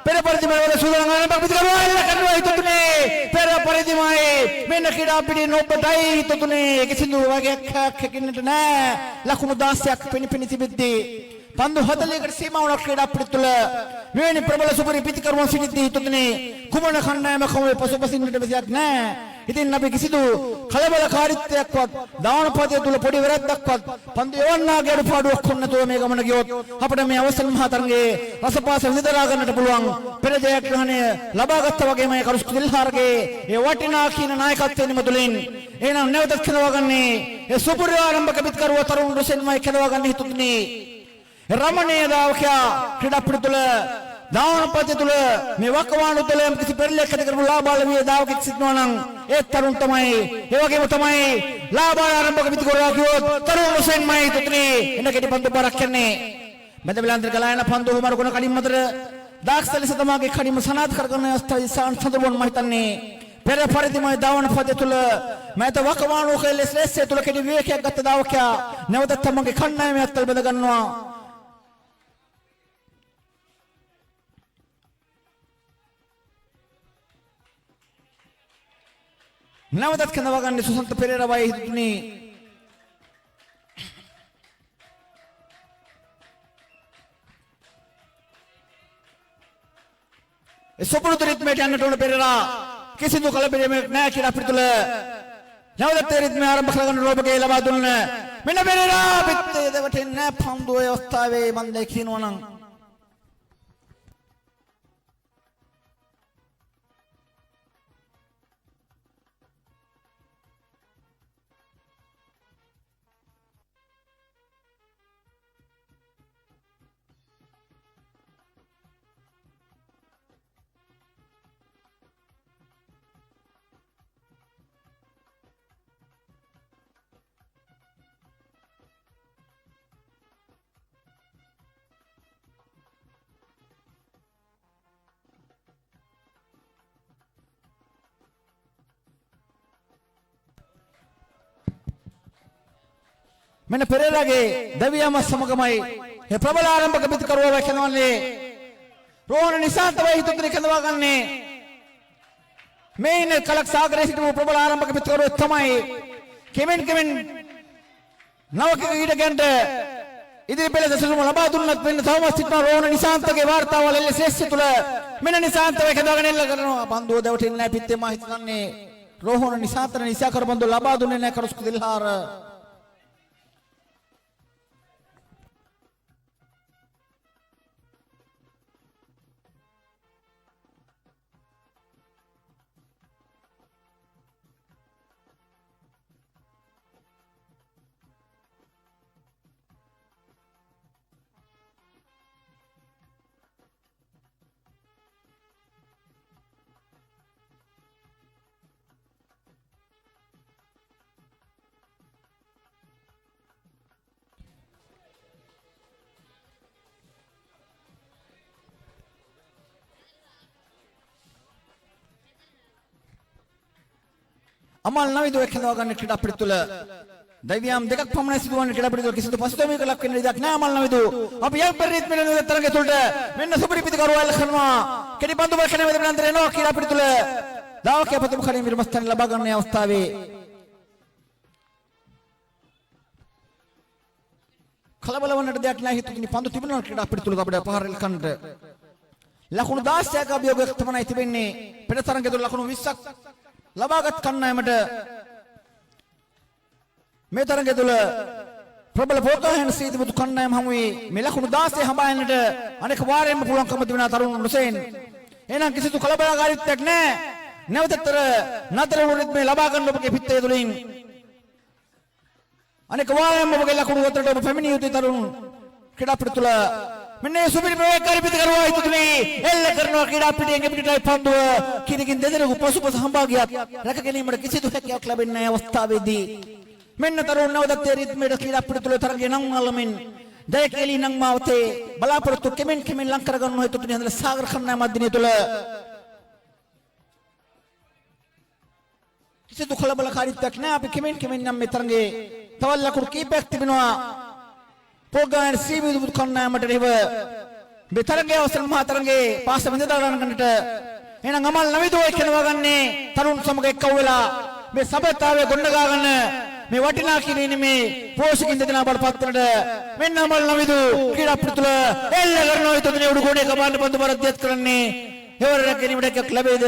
පෙර පරිදිමයි සුදරංග ආරම්භක පිටකරුවා එල්ල කරනවා හිතුතුනේ පෙර පරිදිමයි මෙන්න ක්‍රීඩා පිටින් ඔබටයි හිතුතුනේ කිසිදු වගේක් හැකින්නට නෑ. ලකුණු 16ක් පිනිපිනි තිබෙද්දී පන්දු 40කට සීමාවක් ක්‍රීඩා පිටි තුළ මෙවැනි ප්‍රබල සුපරි පිටිකරුවන් සිටිද්දී හිතුතුනේ කුමන කණ්ඩායමකම පසුපසින්නට විදියක් නෑ. ඉතින් අපි කිසිදු කලබලකාරීත්වයක්වත් දානපදයේ තුල පොඩි වැරද්දක්වත් පන්දු යවන්නාගේ අඩුපාඩුවක් කොන්න නැතුව මේ ගමන ගියොත් අපිට මේ අවසන් මහා තරගයේ රසපාස විඳලා ගන්නට පුළුවන්. පෙර ජයග්‍රහණය ලබා ගත්තා වගේම කරුස්තු දිල්හාරගේ ඒ වටිනා කියන නායකත්වයෙන් මුතුලින් එහෙනම් නැවතත් කෙලවගන්නේ ඒ සුපුරි ආරම්භක පිටකරුව තරුණ රුසෙන්මයි කෙලවගන්නේ හිතුතුනේ රමණීය දාවකයා ක්‍රීඩා පිටු තුල දානපත තුල මේ වකවාණු තුල යම් කිසි පෙරලියක් ඇති කරපු ලාබාලවිය දාවකෙක් සිටිනවා නම් ඒ තරුණ තමයි ඒ වගේම තමයි ලාබාල ආරම්භක පිටකරුවා කිව්වොත් තරුණ රුසෙන්මයි හිතුතුනේ එන කෙටි පන්දු පාරක් යන්නේ මැද විලාන්තර ගලායන පන්දු හුමර කොන කඩින් මතර දාක්ෂ ලෙස තමාගේ කඩින්ම සනාථ කරගෙන අවස්ථාවේ සඳරුවන් මම හිතන්නේ පෙර පරිදිමයි දානපත තුල මෑත වකවාණු කෙලෙස් ලෙස්සේ තුල කෙටි විවේකයක් ගත්ත දාවකයා නැවත තමගේ කණ්ඩායමේ අත්වල බඳ ගන්නවා. නැවතත් කඳවා ගන්න සුසන්ත පෙරේරා වයි හිතුනේ ඒ සොපුරුදු රිද්මයට යන්නට උන පෙරේරා කිසිදු කලබලයක් නැහැ කියලා අපිට තුල නැවතත් රිද්ම ආරම්භ කරගන්න රෝබගේ ලබා දුන්න මෙන්න පෙරේරා පිටේ දෙවටෙන්නේ පන්දුවේ අවස්ථාවේ මන් දැයි කියනවා නම් මෙන්න පෙරේරාගේ දවියම සමගමයි මේ ප්‍රබල ආරම්භක පිටකරුවා වැකනවන්නේ රෝහණ නිසාන්ත වයි හිතුතුනේ කඳවා ගන්නේ මේ ඉන්නේ කලක් සාගරයේ සිටපු ප්‍රබල ආරම්භක පිටකරුවා තමයි කෙමෙන් නවක ඊටගන්ට ඉදිරි පෙළ දසුම ලබා දුන්නත් මෙන්න තවමත් සිටින රෝහණ නිසාන්තගේ වාර්තාවල එල්ල ශ්‍රේෂ්ඨ තුල මෙන්න නිසාන්ත වයි කඳවාගෙන එල්ල කරනවා පන්දුව දෙවටින්නේ නැහැ පිටේ මා හිතන්නේ රෝහණ නිසාන්තන නිසා කර බන්දුව ලබා දුන්නේ නැහැ කරුස්කු දිල්හාර අමල් නවිදු එක්කනවා ගන්න ක්‍රීඩා පිටු තුල දෛවියම් දෙකක් පමණ සිදුවන ක්‍රීඩා පිටු තුල කිසිදු පසුතැවීමක් ලක් වෙන්න දෙයක් නෑ අමල් නවිදු අපි යම් පරිරිත් මෙන්න තරගය තුලට මෙන්න සුපිරි පිටිකරුවා එල්ල කරනවා කෙටි පන්දු වල කනේ මෙතන අතර එනවා ක්‍රීඩා පිටු තුල දාවකයා ප්‍රථම කණේ විරමස්ථාන ලබා ගන්න අවස්ථාවේ කලබල වන්නට දෙයක් නෑ හිතුනේ පන්දු තිබුණා ක්‍රීඩා පිටු තුල අපිට පහර එල්ල කන්නට ලකුණු 16ක අභියෝගයක් තමයි තිබෙන්නේ පෙර තරගය තුල ලකුණු 20ක් ලබාගත් කණ්ඩායමට මේ තරගය තුල ප්‍රබල පෝතෝහෙන් සීදිමුතු කණ්ඩායම හමුවේ මේ ලකුණු 16 හඹායන්නට අනෙක් වාරයෙන්ම පුළුවන්කම තිබෙනා තරුණ රුසෙන් එහෙනම් කිසිදු කලබලකාරීත්වයක් නැහැ නැවතතර නතර වුණත් මේ ලබා ගන්න ඔබගේ පිටේ තුලින් අනෙක් වාරයෙන්ම ඔබගේ ලකුණු අතරට ඔබ පැමිණිය යුතුයි තරුණ ක්‍රීඩා පිටු තුල මෙන්න සුපිරි ප්‍රවේගකාරී පිටකරුවා හිතුනේ එල්ල කරනවා ක්‍රීඩා පිටියෙන් එපිටයි පන්දුව කිරිකින් දෙදෙනෙකු පසුපස හඹා ගියත් රැක ගැනීමට කිසිදු හැකියාවක් ලැබෙන්නේ නැහැ අවස්ථාවේදී මෙන්න තරුණ නවදත්තේ රිද්මේට ක්‍රීඩා පිටුල තරගයේ නම් අල්ලමින් ජයකේලී නම් මාවතේ බලාපොරොත්තු කෙමෙන් ලං කර ගන්න හේතුතුනි හඳල සාගර කන්නා මැදිනේ තුල කිසිදු කලබලකාරීත්වයක් නැහැ. අපි කෙමෙන් නම් මේ තරගයේ තවල් ලකුණු කීපයක් තිබෙනවා. පොල්ගහන සීමිදු කන්නාමට රිව මේ තරගයේ අවසන් මහා තරගයේ පාස විඳලා ගන්නට එහෙනම් අමල් නවිදෝ එක්කනවා ගන්නේ තරුණ සමග එක්කව වෙලා මේ සබතාවයේ ගොඩනගා ගන්න මේ වටිනා කිරීමේ මේ පෝෂකින් දෙදෙනා බලපත් කරනට මෙන්න අමල් නවිදු ක්‍රීඩා පිටුල එල්ල කරනවා. හිතුනේ උඩු ගෝණේ කමාන්න පන්දු පරද්දයක් කරන්නේ එවරක් ගැනීමට එකක් ලැබෙයිද?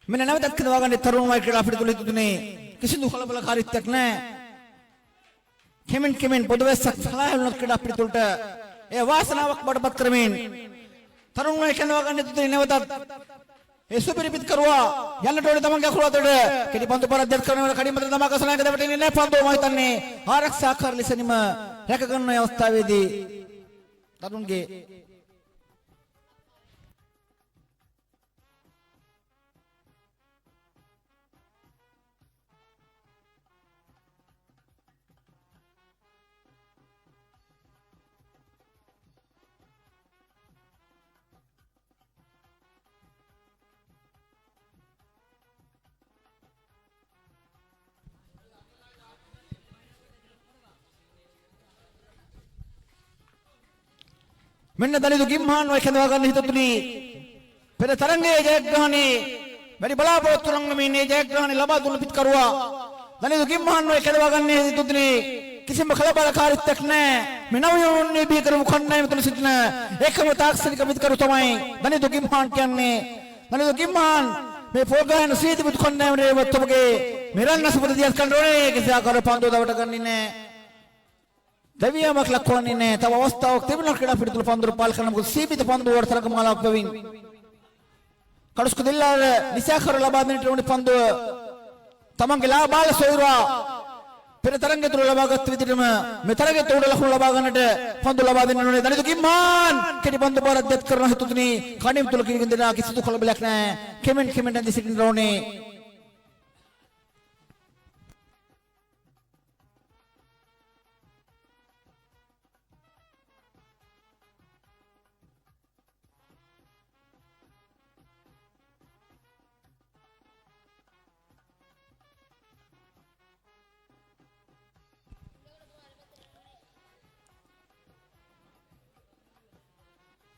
මෙන්න නැවතත් කනවා ගන්න තරුණ වයි ක්‍රීඩා පිටුල හිතුනේ කිසිදු කලබලකාරීත්වයක් නැහැ. කෙමෙන් පොදවැස්සක් සලායුණත් ක්‍රීඩා පිටුලට ඒ වාසනාවක් බඩපත් කරමින් තරුණ වයි කනවා ගන්න හිතුනේ නැවතත් ඒ සුපිරිපිට කරුවා යන්නට ඕනේ තමන්ගේ අකුරු අතට කෙටි පන්දු පරද්දයක් කරනවා. කඩින් මත තමා කසනායක දෙවටෙන්නේ නැහැ. පන්දුව මම හිතන්නේ ආරක්ෂා කර ලෙසනිම රැක ගන්න අවස්ථාවේදී තරුණගේ මෙන්න දනිදු ගිම්හාන් වයි කඳවා ගන්න හිතුතුනි පෙර තරංගයේ ජයග්‍රහණේ වැඩි බලාපොරොත්තු නම් මේ ජයග්‍රහණේ ලබා දුන්න පිට කරුවා දනිදු ගිම්හාන් වයි කඳවා ගන්න හිතුතුනි කිසිම කලබලකාරීත්වයක් නැහැ. මේ නවයෝන්නේ බී කරමු කණ්ඩායම තුල සිටින එකම තාක්ෂණික පිටකරු තමයි දනිදු ගිම්හාන් කියන්නේ. දනිදු ගිම්හාන් මේ පොල්ගහන සීති පිට කණ්ඩායමේ වත්තමගේ මෙරන්න සුපදදියක් කරන්න ඕනේ. කිසි ආකාර පන්දු දවට ගන්නේ නැහැ. දෙවියමක් ලක්වන්නේ නැහැ. තව අවස්ථාවක් තිබුණා ක්‍රීඩා පිටුල පන්දුර පාල කරන මොකද සීමිත පන්දු වල තරක මාලාවක් බවින් කඩුස්ක දෙල්ලාර නිසාකර ලබා දෙන්නට ඕනේ පන්දුව තමන්ගේ ලාබාල සොයුරා පෙර තරංගය තුල ලබාගත් විදිහටම මේ තරගයේ උඩ ලකුණු ලබා ගන්නට පන්දු ලබා දෙන්න ඕනේ. දනිදු කිම්මාන් කෙටි පන්දු පාරක් දෙත් කරන හිතුතුනි කණිම් තුල කිරින් දෙනා කිසිදු කලබලයක් නැහැ. කෙමෙන් ඇඳි සිටින්න ඕනේ.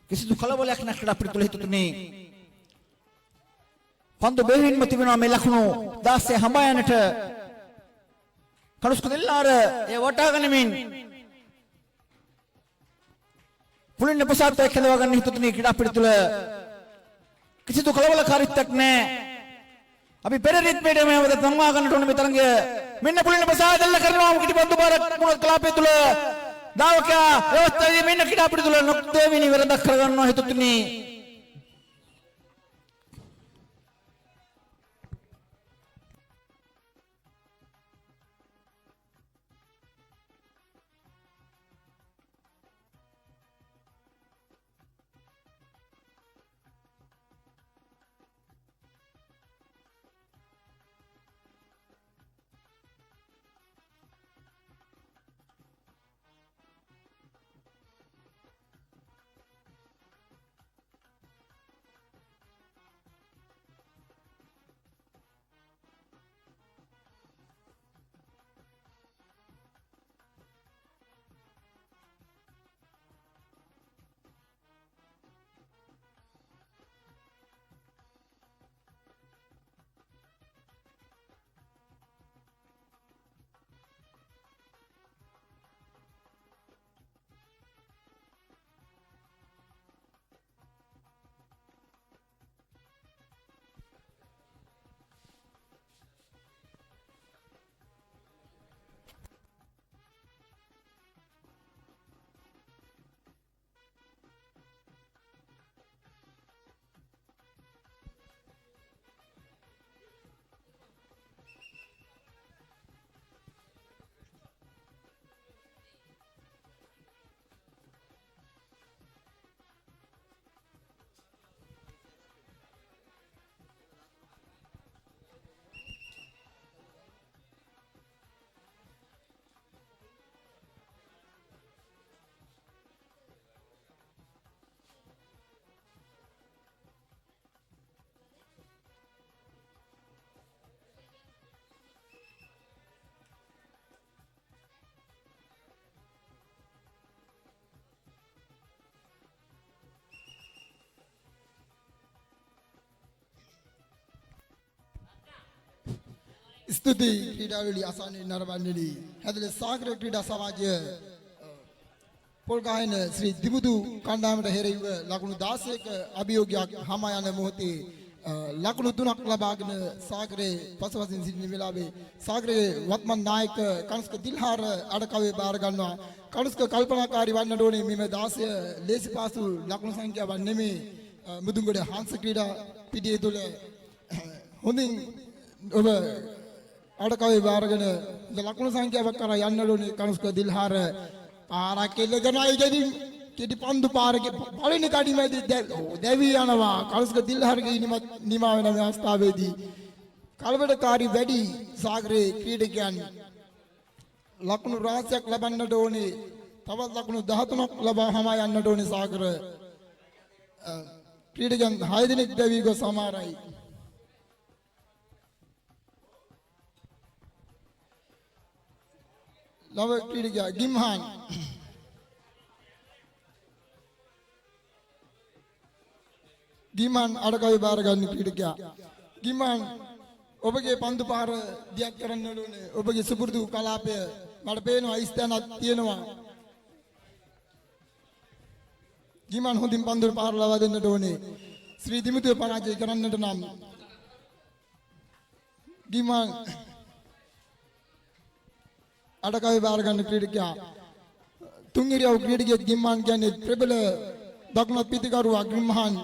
කිසිදු කලබලයක් නැකට අපිට තුල හිතුනේ පන්දු බෙහෙවින්ම තිබෙනවා මේ ලකුණු 16 හඹා යනට කඩුස්ක දෙල්ලාර ඒ වටාගෙනමින් පුලින්න ප්‍රසාදය කෙලවා ගන්න හිතුනේ ක්‍රීඩා අපිට තුල කිසිදු කලබලකාරීත්වයක් නැහැ. අපි පෙරරිත් මේඩම යවද තම්වා ගන්නට ඕනේ මේ තරංගය. මෙන්න පුලින්න ප්‍රසාදය දෙල්ල කරනවා කිටි පන්දු පාරක් මුණත් කලාපේ තුල දාවකයා व्यवस्थाවේ මෙන්න ක්‍රීඩා පිටු තුල නොක්දෙවිනි වෙරදක් කරගන්නවා හිතුතුනි. ස්තුති ක්‍රීඩාවලිය අසන්නේ නරඹන්නේ හැදෙල සාගර ක්‍රීඩා සමාජය පොල්ගහන ශ්‍රී දිමුදු කණ්ඩායමට හැරෙව ලකුණු 16ක අභියෝගයක් හම යන මොහොතේ ලකුණු 3ක් ලබාගෙන සාගරේ පසුපසින් සිටින වෙලාවේ සාගරේ වත්මන් නායක කණුස්ක දිල්හාර අඩකවේ බාර ගන්නවා. කණුස්ක කල්පනාකාරී වන්නට ඕනේ මේ 16 ලේසි පාසු ලකුණු සංඛ්‍යාවක් නෙමේ. මුදුන්ගොඩ හංස ක්‍රීඩා පිටියේ තුල හොඳින් ඔබ අඩකවේ බාරගෙන ලකුණු සංඛ්‍යාවක් කරා යන්න ඕනේ. කණුස්ක දිල්හාර පාරක් එල්ලගෙන ඉගෙන කෙටි පන්දු පාරක පළවෙනි කඩිමැදි දැවි යනවා. කණුස්ක දිල්හාරගේ නිමා වෙන මේ අවස්ථාවේදී කලබලකාරී වැඩි සාගරේ ක්‍රීඩකයන් ලකුණු රාශියක් ලබන්නට ඕනේ. තවත් ලකුණු 13ක් ලබා හමා යන්නට ඕනේ. සාගර ක්‍රීඩකයන් 6 දෙනෙක් දැවි ගොස් සමාරයි. ලව ක්‍රීඩකයා ගිම්හාන් අඩකවේ බාර ගන්න ක්‍රීඩකයා ගිම්හාන් ඔබගේ පන්දු පාර දියත් කරන්න ඕනේ. ඔබගේ සුපුරුදු කලාපය මට පේනවා ඉස්තනක් තියෙනවා. ගිම්හාන් හොඳින් පන්දු පාර ලවා දෙන්නට ඕනේ. ශ්‍රී දිමුතුව පරාජය කරන්නට නම් ගිම්හාන් අඩකවේ බාර ගන්න ක්‍රීඩකයා තුන්ගිරියව ක්‍රීඩකයෙක් ගිම්හාන් කියන්නේ ප්‍රබල දකුණත් පිටිකරුවා. ගිම්හාන්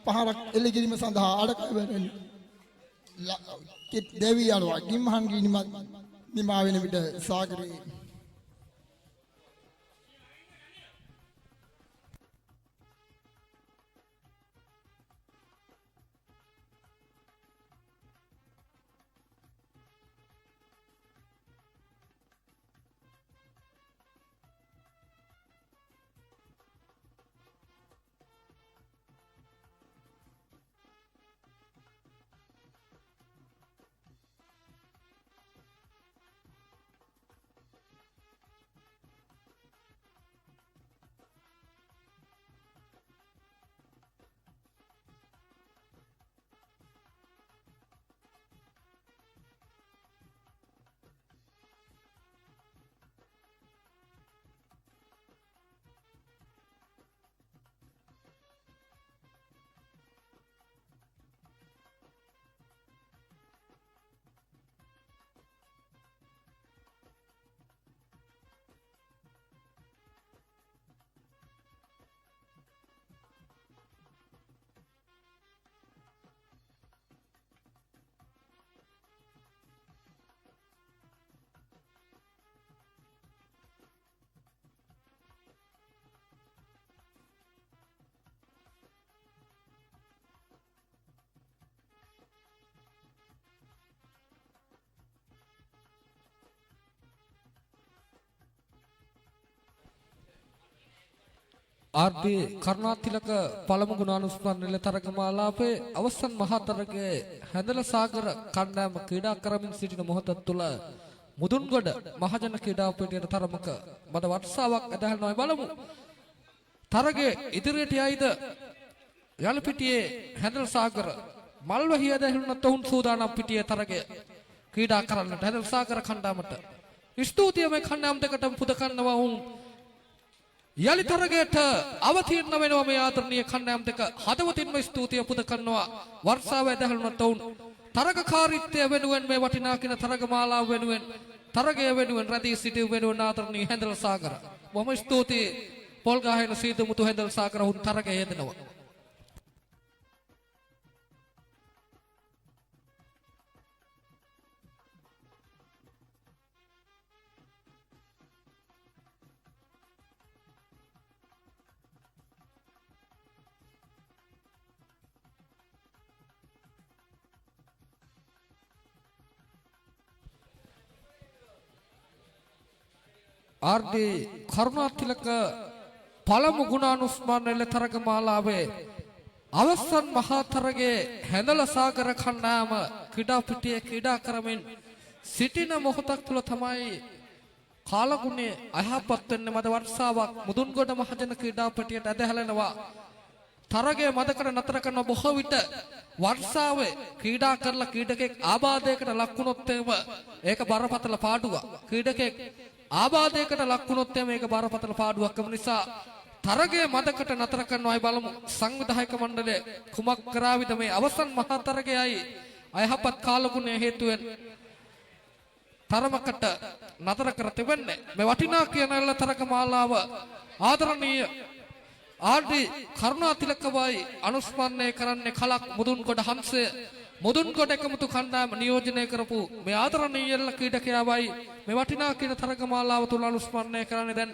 පහරක් එල්ල කිරීම සඳහා අඩකවේ දෙවි යනවා. ගිම්හාන්ගේ නිමා වෙන විට සාගරේ ආර්ටි කරුණාතිලක පළමු ගුණානුස්මරණ නිලතරග මාලාපේ අවසන් මහතරගයේ හැඳල සාගර කණ්ඩායම ක්‍රීඩා කරමින් සිටින මොහොත තුළ මුදුන්ගොඩ මහජන ක්‍රීඩා පිටියට තරමක මද වර්ෂාවක් ඇදහල්නවා. බලමු තරගයේ ඉදිරියට යයිද යලපිටියේ හැඳල සාගර මල්වහිය ඇදහිල්ුණත් ඔවුන් සූදානම් පිටියේ තරගය ක්‍රීඩා කරන්නට හැඳල සාගර කණ්ඩායමට ස්තුතිය. මේ කණ්ඩායම් දෙකටම පුද කරනවා. ඔවුන් යලි තරගයට අවතීර්ණ වෙනවා. මේ ආදරණීය කණ්ඩායම් දෙක හදවතින්ම ස්තුතිය පුද කරනවා. වර්ෂාව ඇදහළුණත් ඔවුන් තරගකාරීත්වය වෙනුවෙන් මේ වටිනා කින තරග මාලාව වෙනුවෙන් තරගය වෙනුවෙන් රැඳී සිටි වෙනුවෙන් ආදරණීය හැඳල සාගර බොහොම ස්තුතියි. පොල්ගහන සීදුමුතු හැඳල සාගර උන් තරගය යෙදෙනවා. ආර්ටි කරුණාතිලක පළමු ගුණානුස්මරණ නිලතරග මාලාවේ අවසන් මහා තරගයේ හැඳල සාගර කණ්ඩායම ක්‍රීඩා පිටියේ ක්‍රීඩා කරමින් සිටින මොහොතක් තුළ තමයි කාලගුණේ අයහපත් වෙන්නේ. මද වර්ෂාවක් මුදුන්ගොඩ මහජන ක්‍රීඩා පිටියට ඇදහැලෙනවා. තරගය මදකට නතර කරන බොහෝ විට වර්ෂාවේ ක්‍රීඩා කරලා ක්‍රීඩකෙක් ආබාධයකට ලක් වුණොත් ඒක බරපතල පාඩුවක්. ක්‍රීඩකෙක් ආබාධයකට ලක් වුණොත් මේක බරපතල පාඩුවක්. ඒ නිසා තරගය මදකට නතර කරනවායි බලමු සංවිධායක මණ්ඩලය කුමක් කරාවිද මේ අවසන් මහා තරගයයි අයහපත් කාලගුණය හේතුවෙන් තරමකට නතර කර තිබෙන්නේ. මේ වටිනා කියන තරග මාලාව ආදරණීය ආර්.ඩී. කරුණාතිලකවයි අනුස්මරණය කරන්නේ කලක් මුදුන්ගොඩ හංසය මුදුන්ගොඩ එකමුතු කණ්ඩායම නියෝජනය කරපු මේ ආදරණීය ක්‍රීඩකයාවයි මේ වටිනා කියන තරග මාලාව තුල අනුස්මරණය කරන්නේ. දැන්